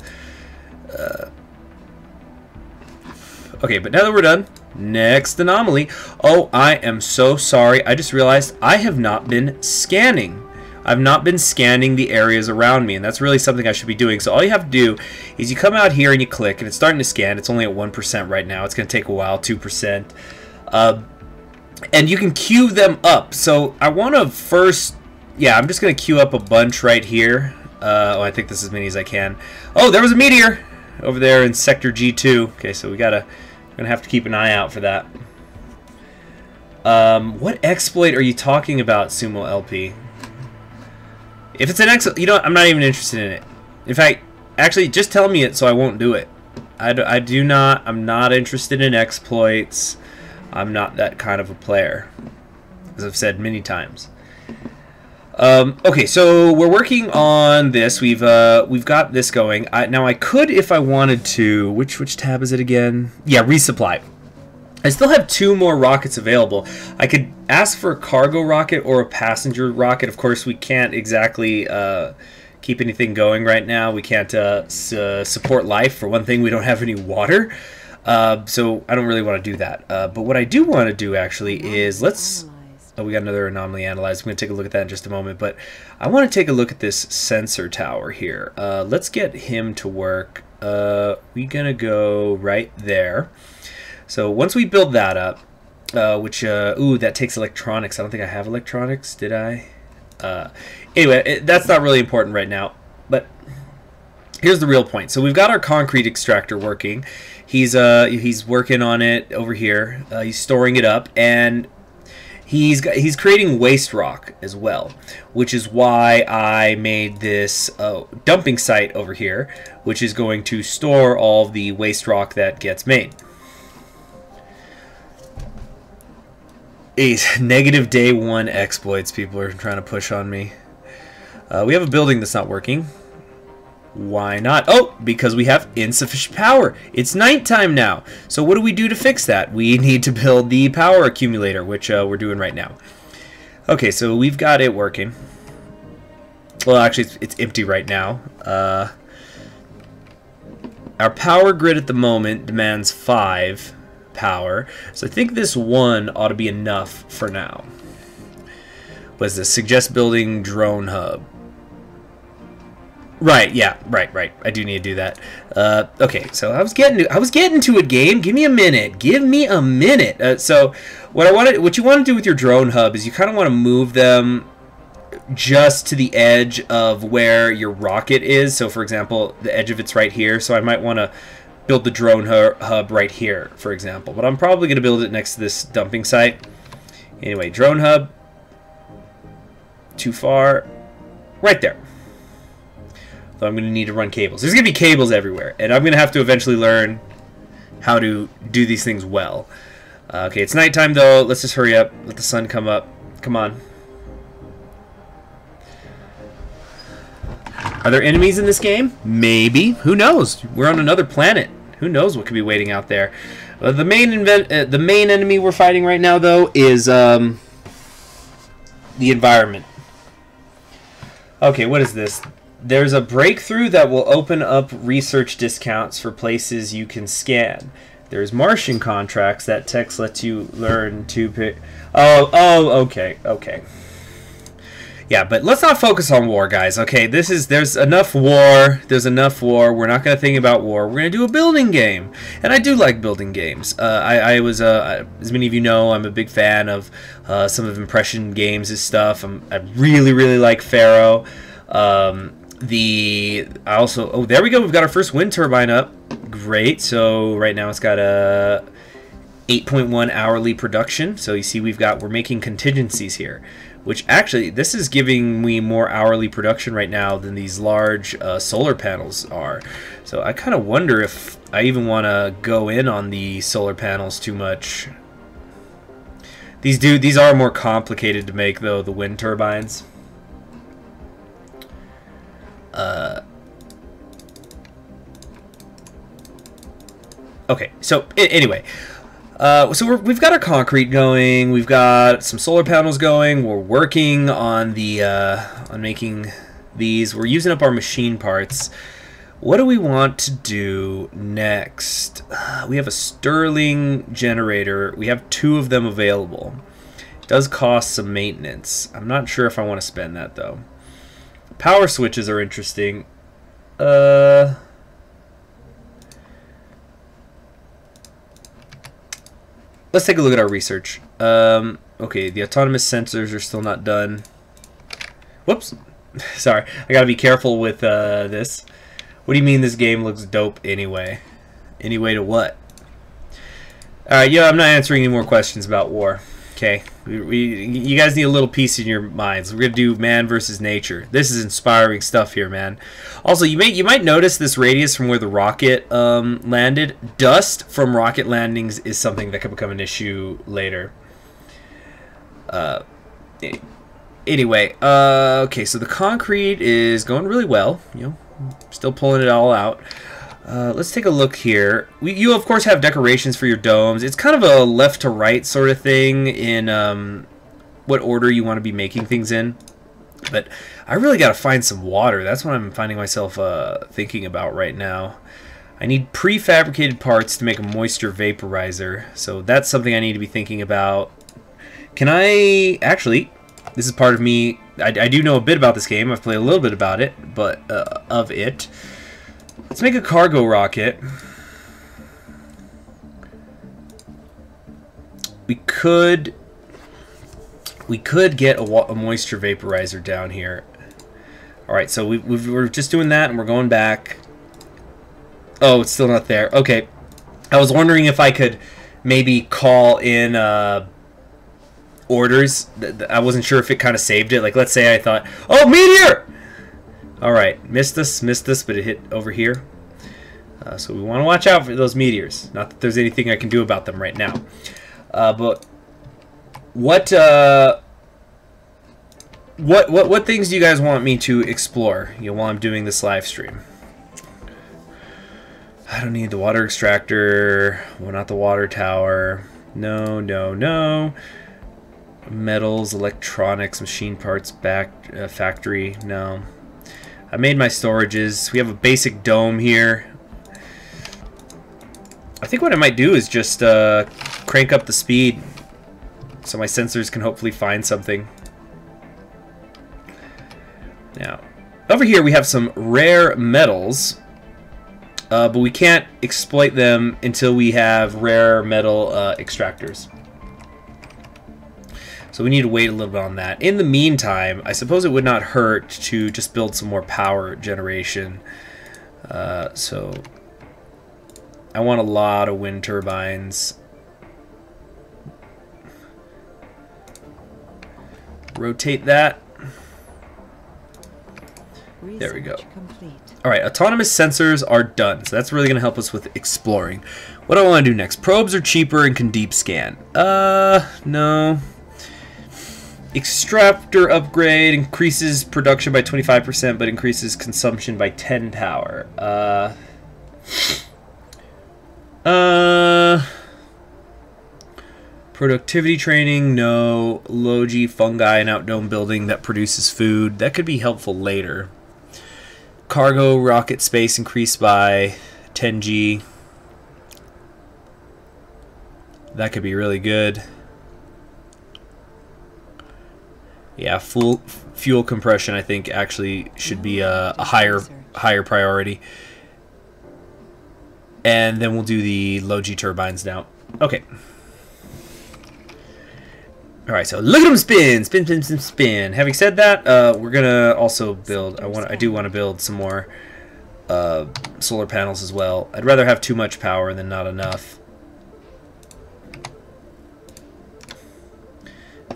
Okay, but now that we're done, next anomaly. Oh, I am so sorry. I just realized I have not been scanning. I've not been scanning the areas around me, and that's really something I should be doing. So all you have to do is you come out here and you click, and it's starting to scan. It's only at 1% right now. It's going to take a while, 2%. And you can queue them up. So I want to first, yeah, I'm just going to queue up a bunch right here. Oh, I think this is as many as I can. Oh, there was a meteor over there in Sector G2. Okay, so we're going to have to keep an eye out for that. What exploit are you talking about, Sumo LP? If it's an exploit, you know what? I'm not even interested in it. In fact, actually, just tell me it so I won't do it. I'm not interested in exploits. I'm not that kind of a player, as I've said many times. Okay, so we're working on this. We've got this going. Now I could, if I wanted to. Which tab is it again? Yeah, resupply. I still have 2 more rockets available. I could ask for a cargo rocket or a passenger rocket. Of course, we can't exactly keep anything going right now. We can't support life. For one thing, we don't have any water. So I don't really want to do that. But what I do want to do, actually, is let's... Oh, we got another anomaly analyzed. I'm going to take a look at that in just a moment. But I want to take a look at this sensor tower here. Let's get him to work. We're going to go right there. So once we build that up, ooh, that takes electronics. I don't think I have electronics. Did I? Anyway, that's not really important right now. But here's the real point. So we've got our concrete extractor working. He's working on it over here. He's storing it up, and he's creating waste rock as well, which is why I made this dumping site over here, which is going to store all the waste rock that gets made. Negative day one exploits people are trying to push on me. We have a building that's not working. Why not? Oh, because we have insufficient power. It's nighttime now. So what do we do to fix that? We need to build the power accumulator, which we're doing right now. Okay, so we've got it working. Well, actually, it's empty right now. Our power grid at the moment demands 5 power. So I think this one ought to be enough for now. What is this? Suggest building drone hub. Right, yeah, right. I do need to do that. Okay, so I was getting to it, game. Give me a minute. Give me a minute. So what you want to do with your drone hub is you kind of want to move them just to the edge of where your rocket is. So for example, the edge of it's right here. So I might want to build the drone hub right here, for example. But I'm probably going to build it next to this dumping site. Anyway, drone hub. Too far. Right there. So I'm going to need to run cables. There's going to be cables everywhere, and I'm going to have to eventually learn how to do these things well. Okay, it's nighttime though. Let's just hurry up. Let the sun come up. Come on. Are there enemies in this game? Maybe. Who knows? We're on another planet. Who knows what could be waiting out there? The main enemy we're fighting right now though is the environment. Okay, what is this? There's a breakthrough that will open up research discounts for places you can scan. There's Martian contracts that text lets you learn to pick. Oh, okay. Yeah, but let's not focus on war, guys. Okay, there's enough war. There's enough war. We're not going to think about war. We're going to do a building game, and I do like building games. As many of you know, I'm a big fan of some of Impression Games' stuff. I really like Pharaoh. There we go. We've got our first wind turbine up. Great. So right now it's got a 8.1 hourly production. So you see we're making contingencies here, which actually this is giving me more hourly production right now than these large solar panels are. So I kind of wonder if I even want to go in on the solar panels too much. These are more complicated to make though, the wind turbines. Okay, so anyway, so we've got our concrete going, we've got some solar panels going, we're working on the on making these, we're using up our machine parts. What do we want to do next? We have a Stirling generator, we have 2 of them available. It does cost some maintenance. I'm not sure if I want to spend that though. Power switches are interesting. Let's take a look at our research. Okay, the autonomous sensors are still not done. Whoops. Sorry, I gotta be careful with this. What do you mean this game looks dope anyway? Anyway to what? Alright, I'm not answering any more questions about war. Okay, you guys need a little peace in your minds. We're gonna do man versus nature. This is inspiring stuff here, man. Also, you might notice this radius from where the rocket landed. Dust from rocket landings is something that could become an issue later. Anyway, okay, so the concrete is going really well. Still pulling it all out. Let's take a look here. You of course have decorations for your domes. It's kind of a left to right sort of thing in what order you want to be making things in. But I really got to find some water. That's what I'm finding myself thinking about right now. I need prefabricated parts to make a moisture vaporizer. So that's something I need to be thinking about. Can I... Actually, this is part of me... I do know a bit about this game. I've played a little bit about it, but of it. Let's make a cargo rocket. We could get a moisture vaporizer down here. All right, so we're just doing that, and we're going back. Oh, it's still not there. Okay, I was wondering if I could maybe call in orders. I wasn't sure if it kind of saved it. Like, let's say I thought, oh, meteor! All right, missed this, but it hit over here. So we want to watch out for those meteors. Not that there's anything I can do about them right now. But what things do you guys want me to explore, while I'm doing this live stream? I don't need the water extractor. Well, not the water tower. No, no, no. Metals, electronics, machine parts, factory. No. I made my storages. We have a basic dome here. I think what I might do is just crank up the speed so my sensors can hopefully find something. Now, over here we have some rare metals, but we can't exploit them until we have rare metal extractors. So we need to wait a little bit on that. In the meantime, I suppose it would not hurt to just build some more power generation. So I want a lot of wind turbines. Rotate that. There we go. Alright, autonomous sensors are done. So that's really going to help us with exploring. What do I want to do next? Probes are cheaper and can deep scan. No. Extractor upgrade increases production by 25%, but increases consumption by 10 power. Productivity training, no. Logi, fungi, and outdome building that produces food. That could be helpful later. Cargo rocket space increased by 10G. That could be really good. Yeah, fuel compression I think actually should be a higher priority. And then we'll do the Logi turbines now. Okay. Alright, so look at them spin! Spin, spin, spin, spin. Having said that, we're gonna also build... I do want to build some more solar panels as well. I'd rather have too much power than not enough.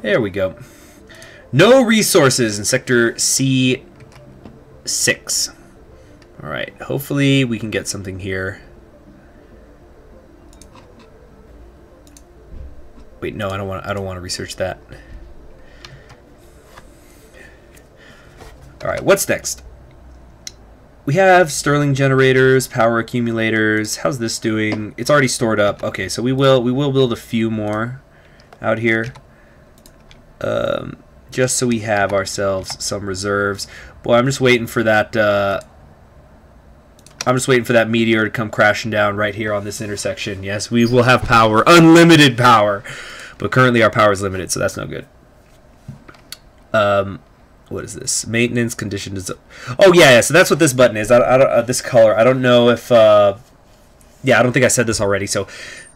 There we go. No resources in Sector C6. Alright, hopefully we can get something here. Wait, no, I don't want to research that. All right, what's next? We have Stirling generators, power accumulators. How's this doing? It's already stored up. Okay, so we will build a few more out here, just so we have ourselves some reserves. Boy, I'm just waiting for that. I'm just waiting for that meteor to come crashing down right here on this intersection. Yes, we will have power, unlimited power. But currently our power is limited, so that's no good. What is this? Maintenance conditions. Oh yeah, so that's what this button is. I don't this color. I don't know if. Yeah, I don't think I said this already. So,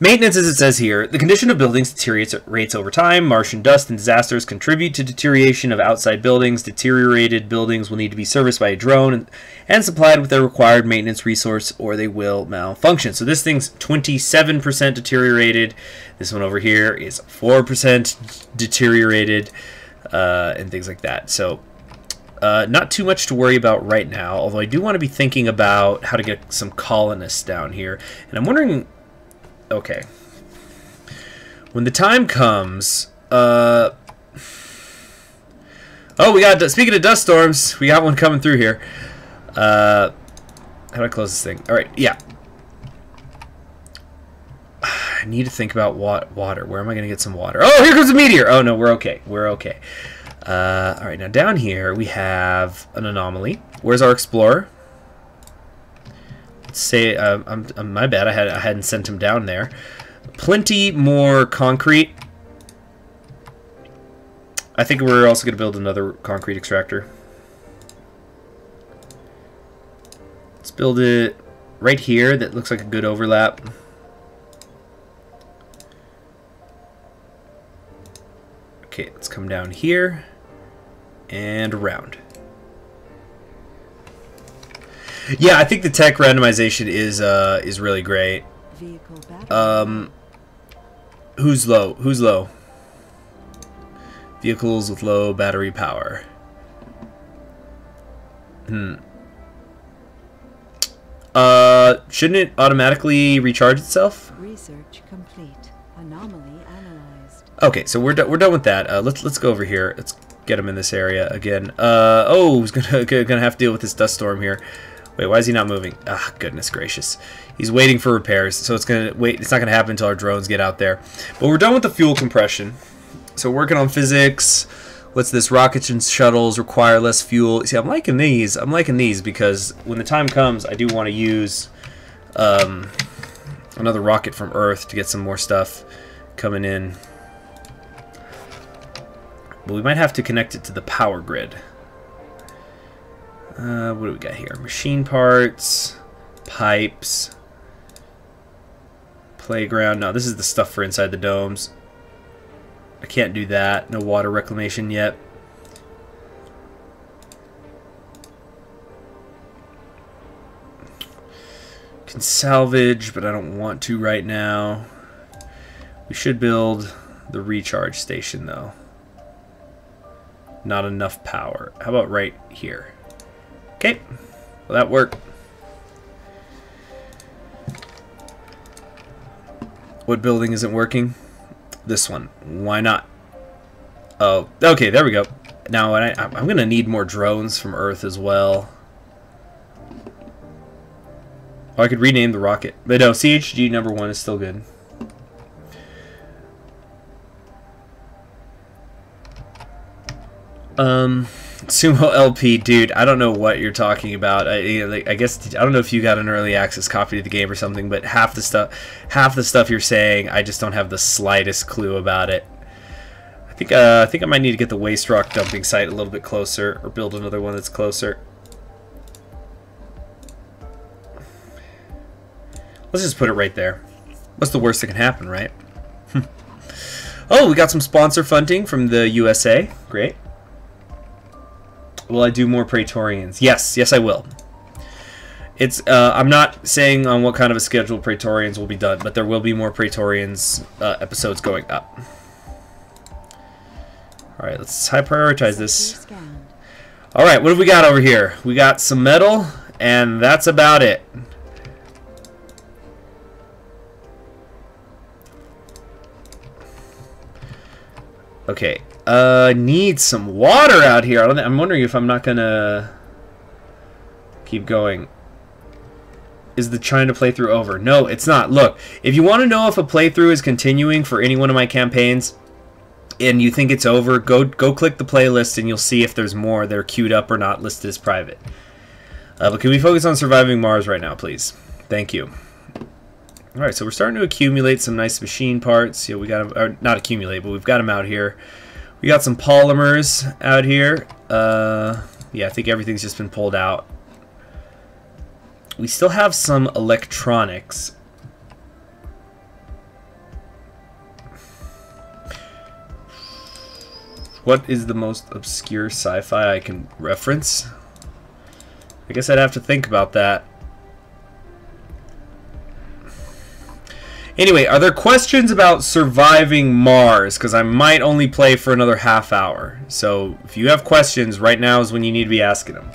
maintenance, as it says here, the condition of buildings deteriorates over time. Martian dust and disasters contribute to deterioration of outside buildings. Deteriorated buildings will need to be serviced by a drone and supplied with their required maintenance resource, or they will malfunction. So this thing's 27% deteriorated. This one over here is 4% deteriorated, and things like that. So, not too much to worry about right now, although I do want to be thinking about how to get some colonists down here. And I'm wondering, okay, when the time comes, oh, we got, speaking of dust storms, we got one coming through here. How do I close this thing? All right, yeah. I need to think about water. Where am I going to get some water? Oh, here comes a meteor! Oh, no, we're okay. We're okay. Alright, now down here we have an anomaly. Where's our explorer? Let's say, my bad, I hadn't sent him down there. Plenty more concrete. I think we're also going to build another concrete extractor. Let's build it right here. That looks like a good overlap. Okay, let's come down here and around. Yeah, I think the tech randomization is really great. Who's low? Who's low? Vehicles with low battery power. Shouldn't it automatically recharge itself? Research complete. Anomaly analyzed. Okay, so we're done with that. Let's go over here. Let's get him in this area again. Oh, he's gonna have to deal with this dust storm here. Wait, why is he not moving? Ah, goodness gracious. He's waiting for repairs, so it's gonna wait. It's not gonna happen until our drones get out there. But we're done with the fuel compression. So working on physics. What's this? Rockets and shuttles require less fuel. See, I'm liking these. I'm liking these because when the time comes, I do want to use another rocket from Earth to get some more stuff coming in. But we might have to connect it to the power grid. What do we got here? Machine parts, pipes, playground. No, this is the stuff for inside the domes. I can't do that. No water reclamation yet. Can salvage, but I don't want to right now. We should build the recharge station, though. Not enough power. How about right here? Okay. Will that work? What building isn't working? This one. Why not? Oh, okay, there we go. Now, I'm going to need more drones from Earth as well. Oh, I could rename the rocket. But no, CHG #1 is still good. Sumo LP, dude, I don't know what you're talking about. I guess I don't know if you got an early access copy of the game or something, but half the stuff you're saying, I just don't have the slightest clue about it. I think I might need to get the waste rock dumping site a little bit closer, or build another one that's closer. Let's just put it right there. What's the worst that can happen, right? Oh, we got some sponsor funding from the USA. Great. Will I do more Praetorians? Yes, yes I will. It's I'm not saying on what kind of a schedule Praetorians will be done, but there will be more Praetorians episodes going up. Alright, let's high prioritize this. Alright, what have we got over here? We got some metal, and that's about it. Okay. Need some water out here. I'm wondering if I'm not gonna keep going. Is the trying to playthrough over? No, it's not. Look, if you want to know if a playthrough is continuing for any one of my campaigns and you think it's over, go click the playlist and you'll see if there's more that are queued up or not listed as private. But can we focus on surviving Mars right now, please? Thank you. Alright, so we're starting to accumulate some nice machine parts. Yeah, we got them, not accumulate, but we've got them out here. We got some polymers out here. Yeah, I think everything's just been pulled out. We still have some electronics. What is the most obscure sci-fi I can reference? I guess I'd have to think about that. Anyway, are there questions about surviving Mars? Because I might only play for another half hour. So if you have questions, right now is when you need to be asking them.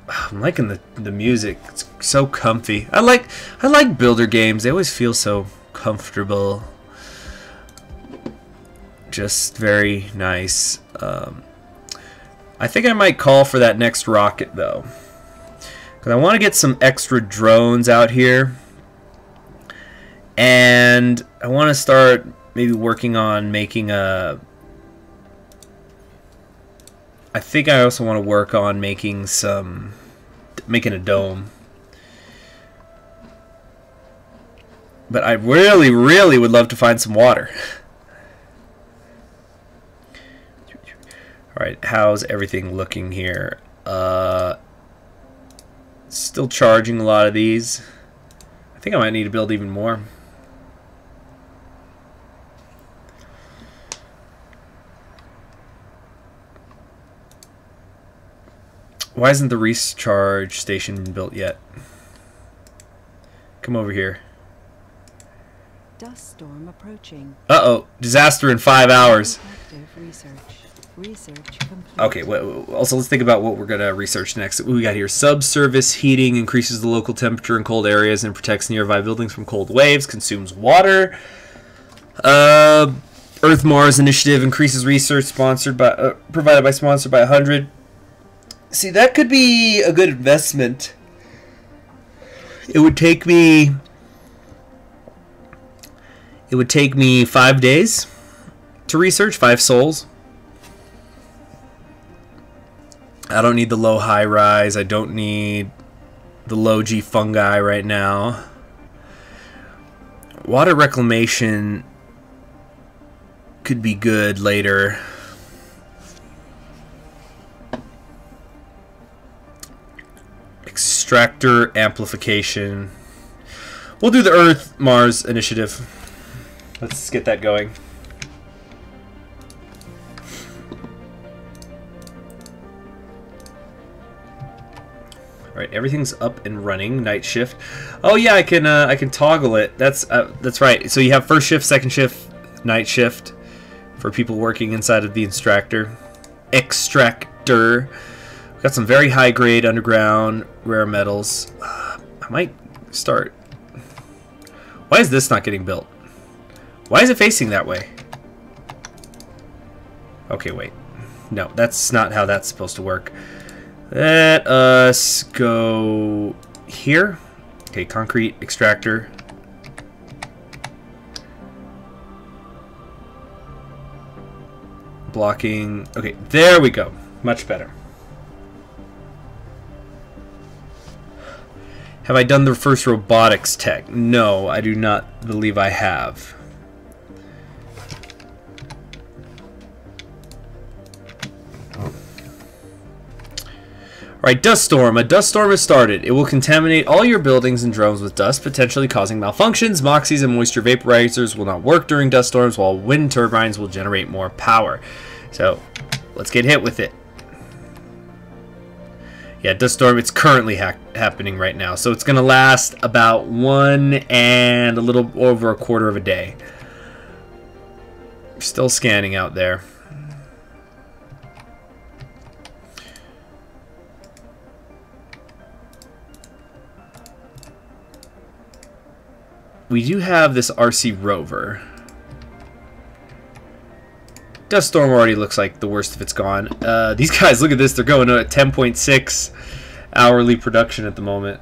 I'm liking the music. It's so comfy. I like builder games. They always feel so comfortable. Just very nice. I think I might call for that next rocket though. I want to get some extra drones out here, and I want to start maybe working on making a... I think I also want to work on making a dome. But I really, really would love to find some water. Alright, how's everything looking here? Still charging a lot of these. I think I might need to build even more. Why isn't the recharge station built yet? Come over here. Dust storm approaching. Uh-oh. Disaster in 5 hours. Active research. Research complete. Okay, also let's think about what we're going to research next. We got here subsurface heating increases the local temperature in cold areas and protects nearby buildings from cold waves, consumes water. Earth-Mars initiative increases research provided by Sponsored by 100. See, that could be a good investment. It would take me 5 days to research, 5 souls. I don't need the low high rise. I don't need the low G fungi right now. Water reclamation could be good later. Extractor amplification. We'll do the Earth-Mars initiative. Let's get that going. Alright, everything's up and running. Night shift. Oh yeah, I can toggle it. That's right. So you have first shift, second shift, night shift for people working inside of the extractor. We've got some very high grade underground rare metals. I might start. Why is this not getting built? Why is it facing that way? Okay, wait. No, that's not how that's supposed to work. Let us go here. Okay, concrete extractor. Blocking. Okay, there we go. Much better. Have I done the first robotics tech? No, I do not believe I have. Alright, dust storm. A dust storm has started. It will contaminate all your buildings and drones with dust, potentially causing malfunctions. Moxies and moisture vaporizers will not work during dust storms, while wind turbines will generate more power. So, let's get hit with it. Yeah, dust storm, it's currently happening right now. So it's going to last about 1 and a little over a quarter of a day. Still scanning out there. We do have this RC rover. Dust storm already looks like the worst of it's gone. These guys, look at this. They're going at 10.6 hourly production at the moment.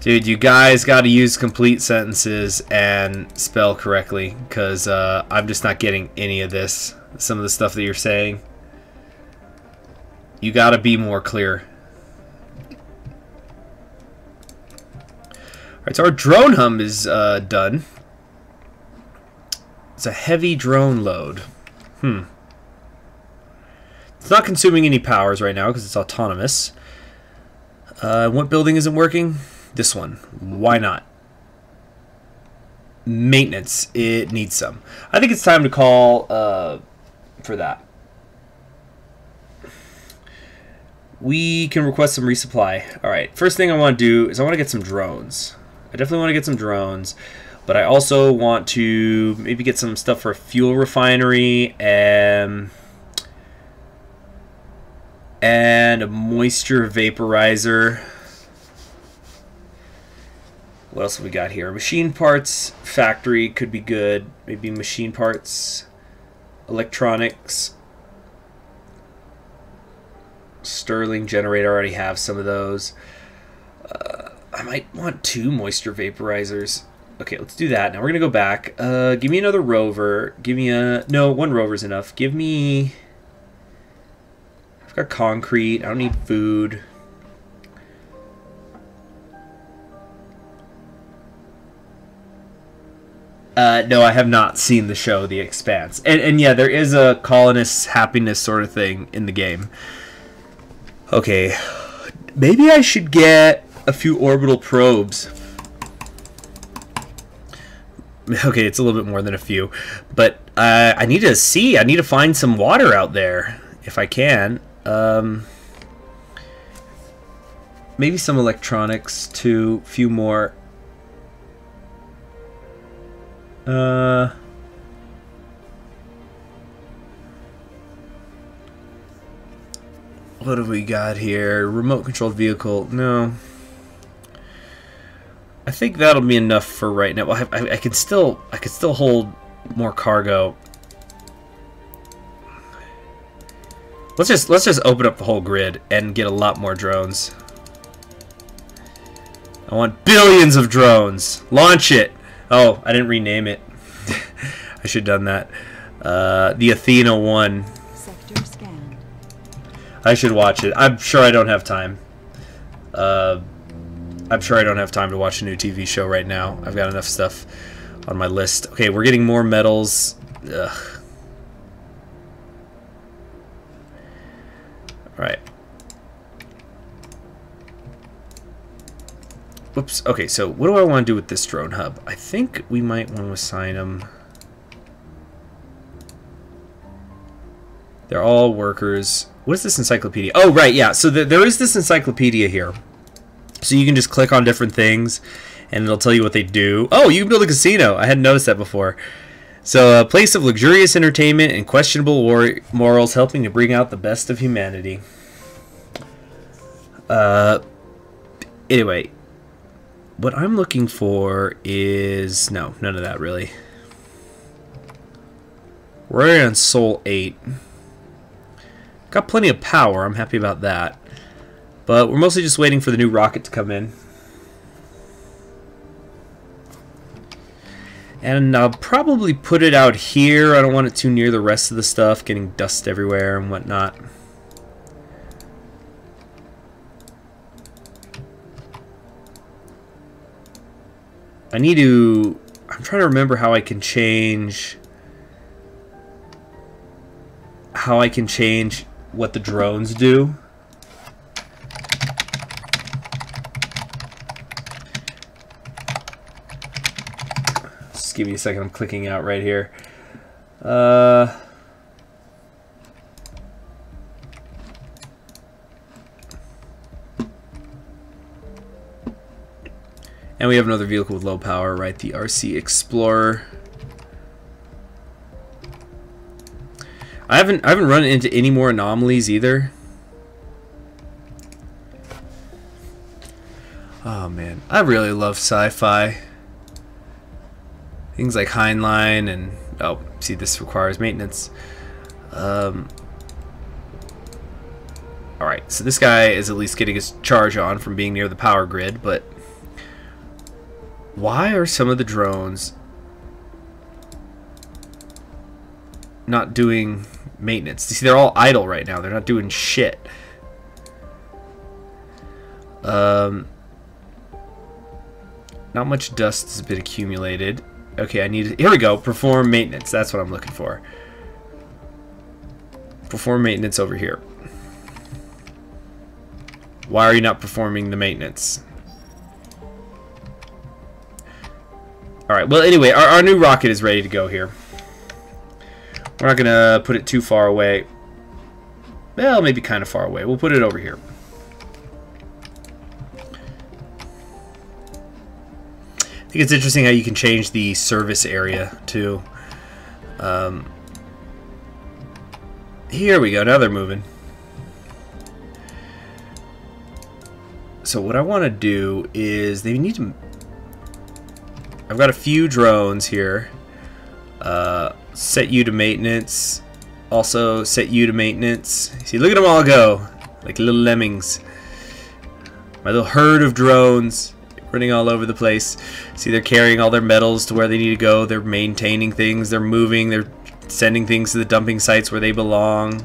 Dude, you guys got to use complete sentences and spell correctly, because I'm just not getting any of this. Some of the stuff that you're saying. You got to be more clear. Alright, so our drone hum is done. It's a heavy drone load. It's not consuming any powers right now because it's autonomous. What building isn't working? This one. Why not? Maintenance. It needs some. I think it's time to call for that. We can request some resupply. Alright, first thing I want to do is I want to get some drones. I definitely want to get some drones. But I also want to maybe get some stuff for a fuel refinery and a moisture vaporizer. What else have we got here? Machine parts factory could be good. Maybe machine parts, electronics, Stirling generator. I already have some of those. I might want 2 moisture vaporizers. Okay, let's do that. Now we're gonna go back. Give me another rover. Give me a... No, 1 rover's enough. Give me... I've got concrete. I don't need food. No, I have not seen the show The Expanse. And yeah, there is a colonist's happiness sort of thing in the game. Okay, maybe I should get a few orbital probes. Okay, it's a little bit more than a few. But I need to see. I need to find some water out there, if I can. Maybe some electronics, too. A few more. What have we got here? Remote controlled vehicle. No. I think that'll be enough for right now. Well, I could still hold more cargo. Let's just open up the whole grid and get a lot more drones. I want billions of drones. Launch it. Oh, I didn't rename it. I should have done that. The Athena 1. Sector scanned. I should watch it. I'm sure I don't have time. I'm sure I don't have time to watch a new TV show right now. I've got enough stuff on my list. Okay, we're getting more metals. Ugh. Alright. Whoops. Okay, so what do I want to do with this drone hub? I think we might want to assign them. They're all workers. What is this encyclopedia? Oh, right, yeah. So there is this encyclopedia here. So you can just click on different things, and it'll tell you what they do. Oh, you can build a casino. I hadn't noticed that before. So a place of luxurious entertainment and questionable morals, helping to bring out the best of humanity. Anyway, what I'm looking for is... No, none of that, really. We're already on Sol 8. Got plenty of power. I'm happy about that. But we're mostly just waiting for the new rocket to come in. And I'll probably put it out here. I don't want it too near the rest of the stuff, getting dust everywhere and whatnot. I need to... I'm trying to remember how I can change... what the drones do. Just give me a second. I'm clicking out right here. And we have another vehicle with low power, right? The RC Explorer. I haven't run into any more anomalies either. Oh man, I really love sci-fi. Things like Heinlein and oh, see, this requires maintenance. All right, so this guy is at least getting his charge on from being near the power grid, but why are some of the drones not doing maintenance? You see, they're all idle right now. They're not doing shit. Not much dust has been accumulated. Okay, I need to... Here we go. Perform maintenance. That's what I'm looking for. Perform maintenance over here. Why are you not performing the maintenance? Alright, well, anyway, our new rocket is ready to go here. We're not going to put it too far away. Well, maybe kind of far away. We'll put it over here. I think it's interesting how you can change the service area, too. Here we go. Now they're moving. So what I want to do is they need to... I've got a few drones here. Set you to maintenance. Also set you to maintenance. See, look at them all go. Like little lemmings. My little herd of drones running all over the place. See, they're carrying all their metals to where they need to go. They're maintaining things. They're moving. They're sending things to the dumping sites where they belong.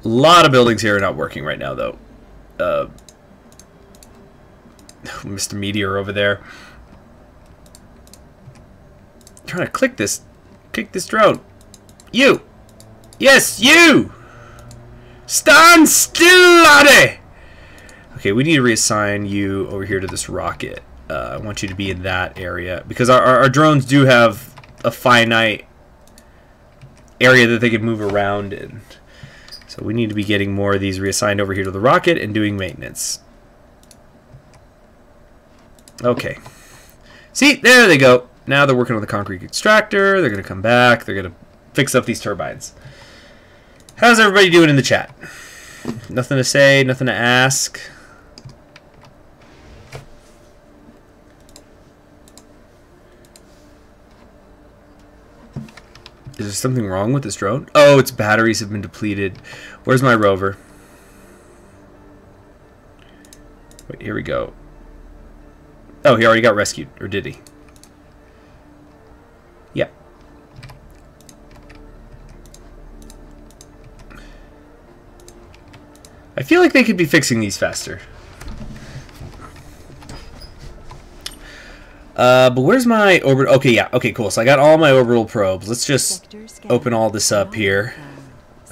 A lot of buildings here are not working right now, though. Mr. Meteor over there. I'm trying to kick this drone. You! Yes, you! Stand still, laddie! Okay, we need to reassign you over here to this rocket. I want you to be in that area. Because our drones do have a finite area that they can move around in. So we need to be getting more of these reassigned over here to the rocket and doing maintenance. Okay. See, there they go. Now they're working on the concrete extractor. They're going to come back. They're going to fix up these turbines. How's everybody doing in the chat? Nothing to say, nothing to ask. Is there something wrong with this drone? Oh, its batteries have been depleted. Where's my rover? Wait, here we go. Oh, he already got rescued. Or did he? Yeah. I feel like they could be fixing these faster. But where's my orbital? Okay, yeah. Okay, cool. So I got all my orbital probes. Let's just open all this up here.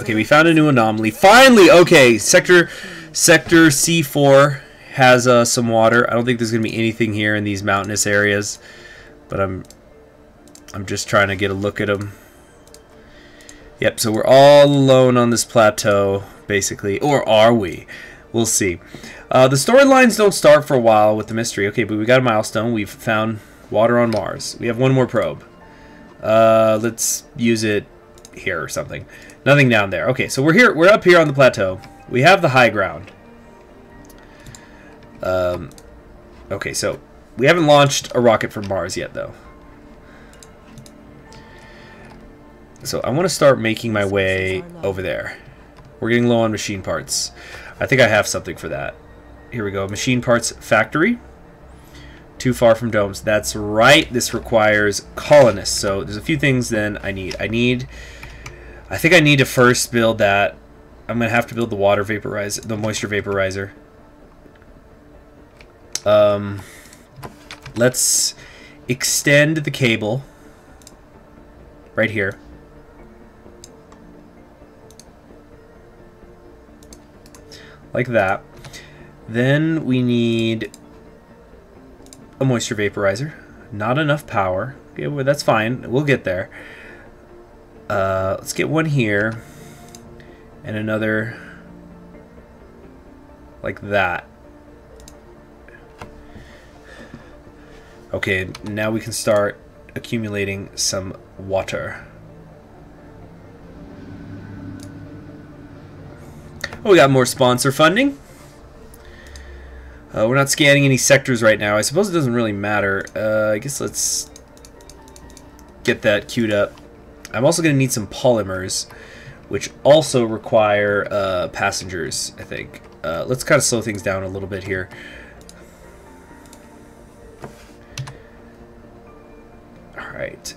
Okay, we found a new anomaly. Finally! Okay, Sector C4 has some water. I don't think there's going to be anything here in these mountainous areas. But I'm just trying to get a look at them. Yep, so we're all alone on this plateau, basically. Or are we? We'll see. The storylines don't start for a while with the mystery. Okay, but we got a milestone. We've found water on Mars. We have one more probe. Let's use it here or something. Nothing down there. Okay, so we're here. We're up here on the plateau. We have the high ground. Okay, so we haven't launched a rocket from Mars yet, though. So I want to start making my way over there. We're getting low on machine parts. I think I have something for that. Here we go. Machine parts factory. Too far from domes. That's right. This requires colonists. So there's a few things then I need. I think I need to first build that. I'm going to have to build the water vaporizer, the moisture vaporizer. Let's extend the cable right here. Like that. Then we need a moisture vaporizer. Not enough power. Okay, well, that's fine. We'll get there. Let's get one here. And another like that. Okay, now we can start accumulating some water. Oh, we got more sponsor funding. We're not scanning any sectors right now. I suppose it doesn't really matter. I guess let's get that queued up. I'm also going to need some polymers, which also require passengers, I think. Let's kind of slow things down a little bit here. Alright.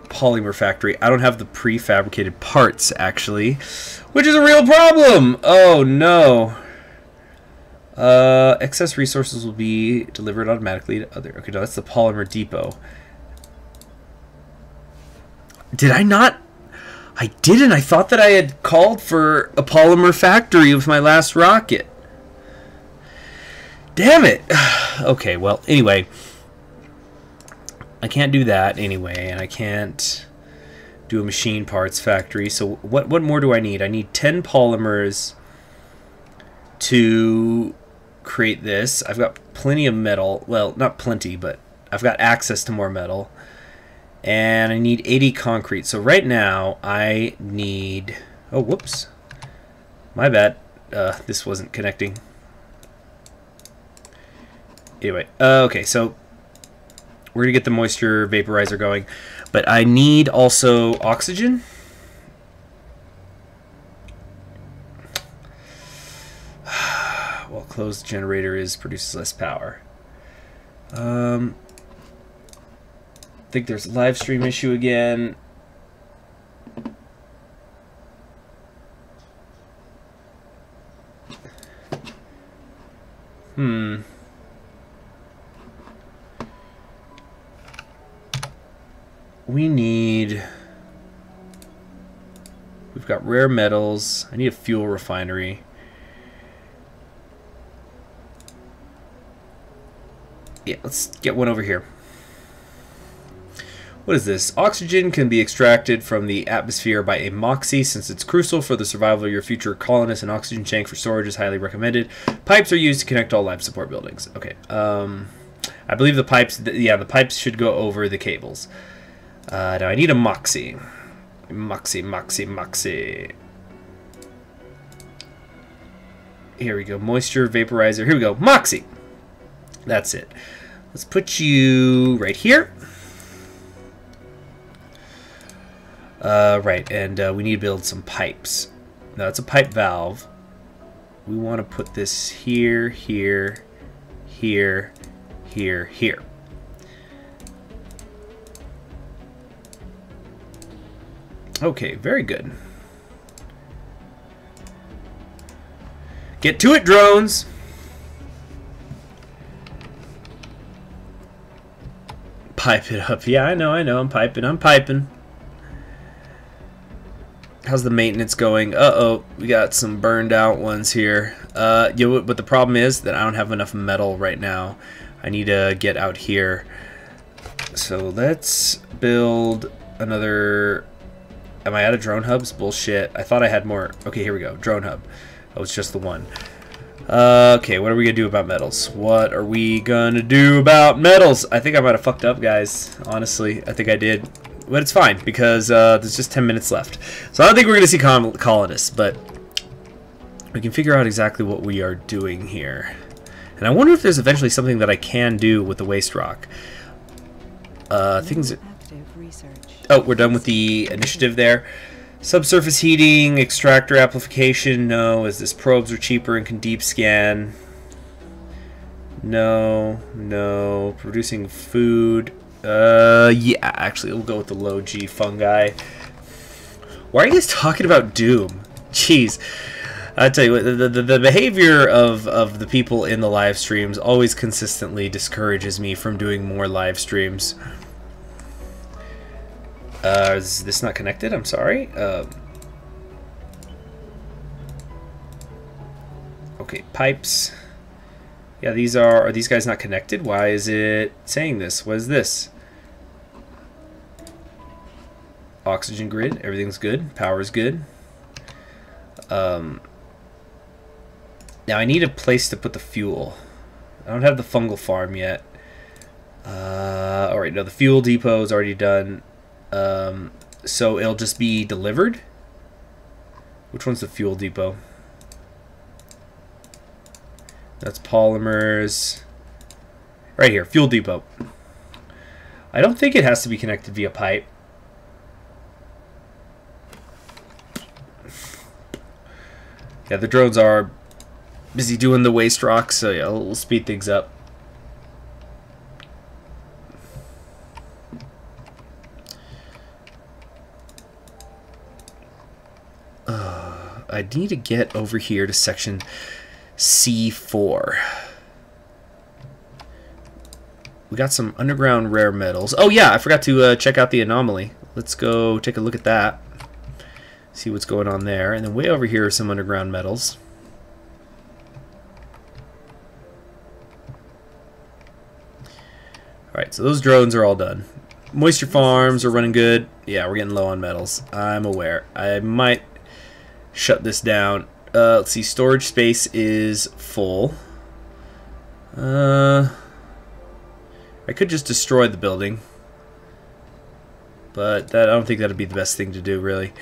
Polymer factory. I don't have the prefabricated parts, actually, which is a real problem. Oh, no. Excess resources will be delivered automatically to other... Okay, no, that's the polymer depot. Did I not? I didn't. I thought that I had called for a polymer factory with my last rocket. Damn it. Okay, well, anyway. I can't do that anyway, and I can't do a machine parts factory. So what more do I need? I need 10 polymers to create this. I've got plenty of metal. Well, not plenty, but I've got access to more metal. And I need 80 concrete. So right now I need... Oh, whoops. My bad. This wasn't connecting. Anyway, okay, so we're going to get the moisture vaporizer going. But I need also oxygen. Well, closed generator produces less power. I think there's a live stream issue again. we need... We've got rare metals. I need a fuel refinery. Yeah, let's get one over here. What is this? Oxygen can be extracted from the atmosphere by a Moxie. Since it's crucial for the survival of your future colonists, an oxygen tank for storage is highly recommended. Pipes are used to connect all life support buildings. Okay. I believe the pipes... Yeah, the pipes should go over the cables. Now I need a Moxie. Moxie. Here we go. Moisture vaporizer. Here we go. Moxie. That's it. Let's put you right here. Right, and we need to build some pipes. Now it's a pipe valve. We want to put this here, here, here, here, here. Okay, very good. Get to it, drones! Pipe it up. Yeah, I know, I'm piping. How's the maintenance going? Uh-oh, we got some burned out ones here. But the problem is that I don't have enough metal right now. I need to get out here. So let's build another... Am I out of drone hubs? Bullshit. I thought I had more. Okay, here we go. Drone hub. Oh, it's just the one. Okay, what are we going to do about metals? What are we going to do about metals? I think I might have fucked up, guys. Honestly, I think I did. But it's fine, because there's just 10 minutes left. So I don't think we're going to see colonists, but we can figure out exactly what we are doing here. And I wonder if there's eventually something that I can do with the waste rock. Things... Oh, we're done with the initiative there. Subsurface heating, extractor application, no. Is this probes are cheaper and can deep scan? No. Producing food. Yeah, actually, we'll go with the low G fungi. Why are you guys talking about Doom? Jeez. I tell you what, the behavior of the people in the live streams always consistently discourages me from doing more live streams. Is this not connected? I'm sorry. Okay, pipes. Yeah, are these guys not connected? Why is it saying this? What is this? Oxygen grid. Everything's good. Power's good. Now I need a place to put the fuel. I don't have the fungal farm yet. Alright, no, the fuel depot is already done. So it'll just be delivered? Which one's the fuel depot? That's polymers. Right here, fuel depot. I don't think it has to be connected via pipe. Yeah, the drones are busy doing the waste rock, so yeah, we'll speed things up. I need to get over here to section C4. We got some underground rare metals. Oh yeah, I forgot to check out the anomaly. Let's go take a look at that. See what's going on there. And then way over here are some underground metals. Alright, so those drones are all done. Moisture farms are running good. Yeah, we're getting low on metals. I'm aware. I might shut this down. Let's see, storage space is full. I could just destroy the building. But I don't think that would be the best thing to do, really.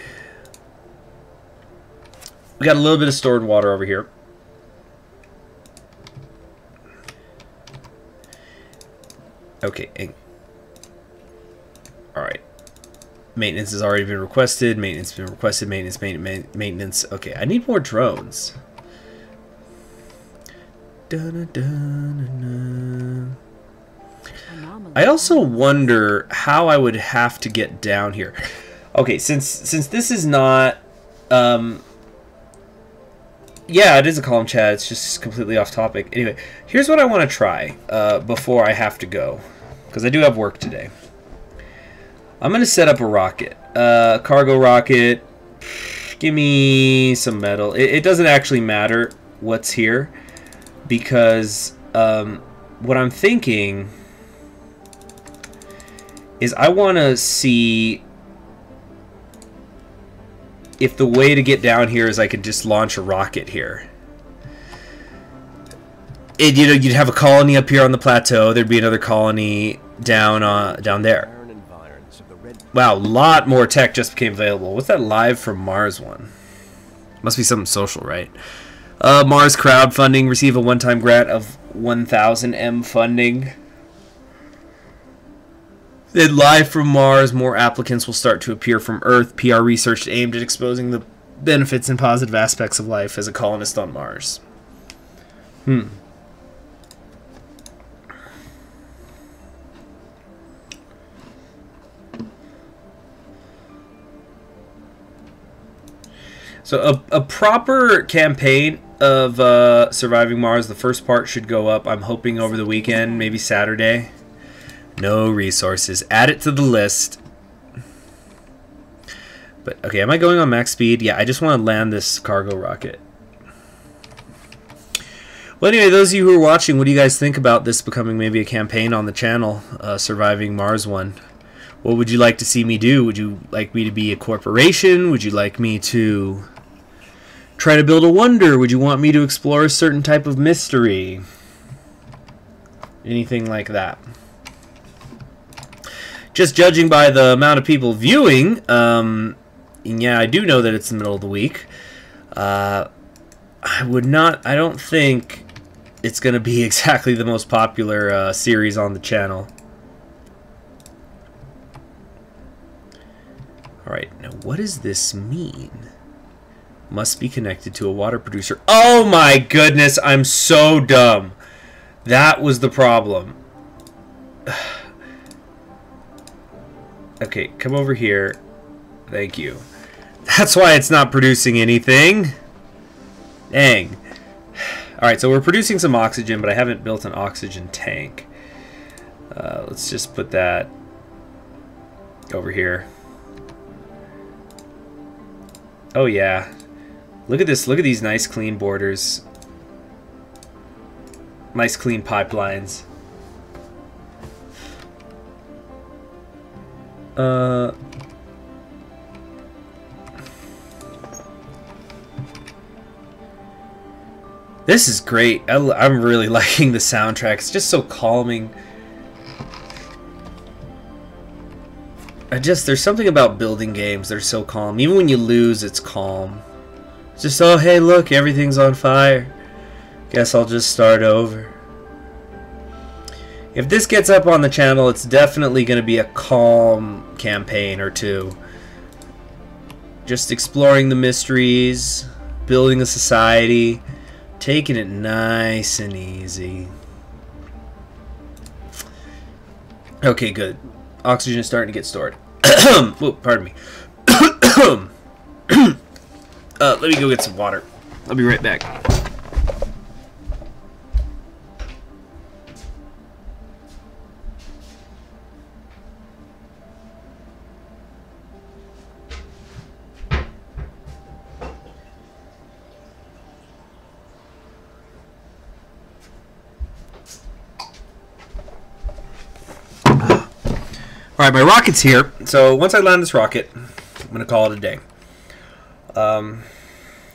We got a little bit of stored water over here. Okay. Alright. Maintenance has already been requested. Maintenance has been requested. Maintenance. Okay, I need more drones. I also wonder how I would have to get down here. Okay, since this is not... yeah, it is a column chat. It's just completely off topic. Anyway, here's what I want to try before I have to go. Because I do have work today. I'm going to set up a rocket. Cargo rocket. Give me some metal. It doesn't actually matter what's here, because what I'm thinking is I want to see if the way to get down here is I could just launch a rocket here. You'd have a colony up here on the plateau. There'd be another colony down there. Wow, a lot more tech just became available. What's that live from Mars one? Must be something social, right? Mars crowdfunding. Receive a one-time grant of 1,000 M funding. Then live from Mars. More applicants will start to appear from Earth. PR research aimed at exposing the benefits and positive aspects of life as a colonist on Mars. So a proper campaign of Surviving Mars, the first part should go up, I'm hoping, over the weekend, maybe Saturday. No resources. Add it to the list. But, okay, am I going on max speed? Yeah, I just want to land this cargo rocket. Well, anyway, those of you who are watching, what do you guys think about this becoming maybe a campaign on the channel, Surviving Mars one? What would you like to see me do? Would you like me to be a corporation? Would you like me to try to build a wonder? Would you want me to explore a certain type of mystery? Anything like that. Just judging by the amount of people viewing, yeah, I do know that it's the middle of the week. I don't think it's going to be exactly the most popular series on the channel. Alright, now what does this mean? Must be connected to a water producer. Oh my goodness, I'm so dumb. That was the problem. Okay, come over here. Thank you. That's why it's not producing anything. Dang. Alright, so we're producing some oxygen, but I haven't built an oxygen tank. Let's just put that over here. Oh yeah. Look at this. Look at these nice clean borders. Nice clean pipelines. This is great. I'm really liking the soundtrack. It's just so calming. There's something about building games that are so calm. Even when you lose, it's calm. It's just, oh, hey, look, everything's on fire. Guess I'll just start over. If this gets up on the channel, it's definitely going to be a calm campaign or two. Just exploring the mysteries, building a society, taking it nice and easy. Okay, good. Oxygen is starting to get stored. Whoa, pardon me. Let me go get some water. I'll be right back. Alright, my rocket's here. So once I land this rocket, I'm going to call it a day.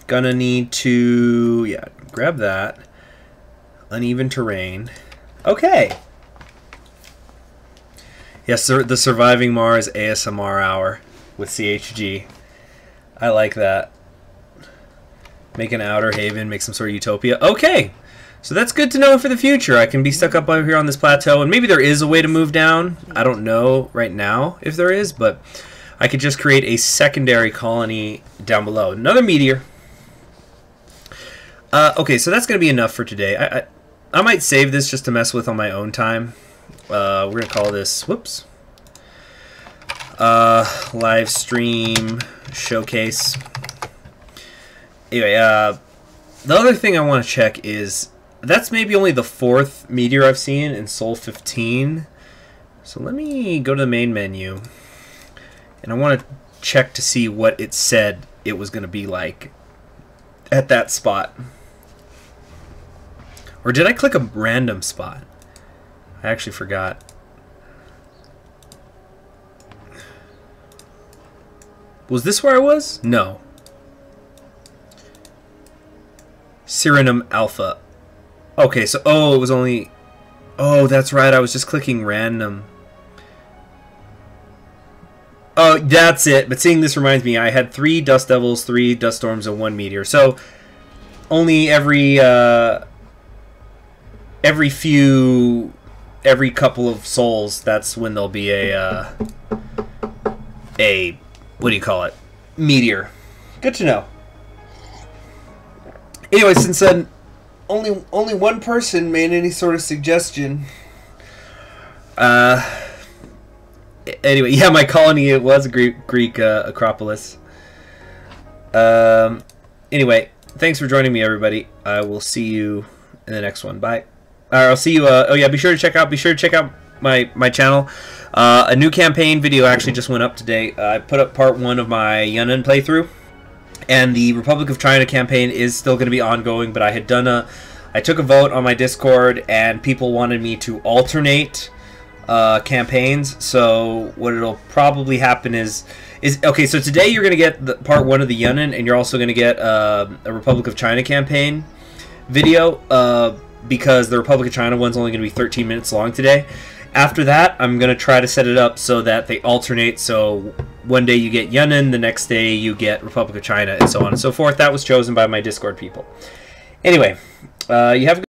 Gonna need to, yeah, grab that. Uneven terrain. Okay. Yes, sir, the Surviving Mars ASMR hour with CHG. I like that. Make an outer haven, make some sort of utopia. Okay. So that's good to know for the future. I can be stuck up over here on this plateau, and maybe there is a way to move down. I don't know right now if there is, but I could just create a secondary colony down below. Another meteor. Okay, so that's going to be enough for today. I might save this just to mess with on my own time. We're going to call this, whoops, live stream showcase. Anyway, the other thing I want to check is, that's maybe only the 4th meteor I've seen in Sol 15. So let me go to the main menu. And I want to check to see what it said it was going to be like at that spot. Or did I click a random spot? I actually forgot. Was this where I was? No. Cyrenum Alpha. Okay, so, oh, it was only... Oh, that's right, I was just clicking random. Oh, that's it. But seeing this reminds me, I had 3 Dust Devils, 3 Dust Storms, and 1 Meteor. So, only every couple of souls, that's when there'll be a what do you call it? Meteor. Good to know. Anyway, since then, only one person made any sort of suggestion. Anyway, yeah, my colony, it was a Greek Acropolis. Anyway, thanks for joining me, everybody. I will see you in the next one. Bye. I'll see you. Oh yeah, be sure to check out my channel. A new campaign video actually just went up today. I put up part 1 of my Yunnan playthrough, and the Republic of China campaign is still going to be ongoing. But I took a vote on my Discord, and people wanted me to alternate campaigns. So what it'll probably happen is okay. So today you're going to get the part 1 of the Yunnan, and you're also going to get a Republic of China campaign video. Because the Republic of China one's only going to be 13 minutes long today. After that, I'm going to try to set it up so that they alternate. So one day you get Yunnan, the next day you get Republic of China, and so on and so forth. That was chosen by my Discord people. Anyway, you have a good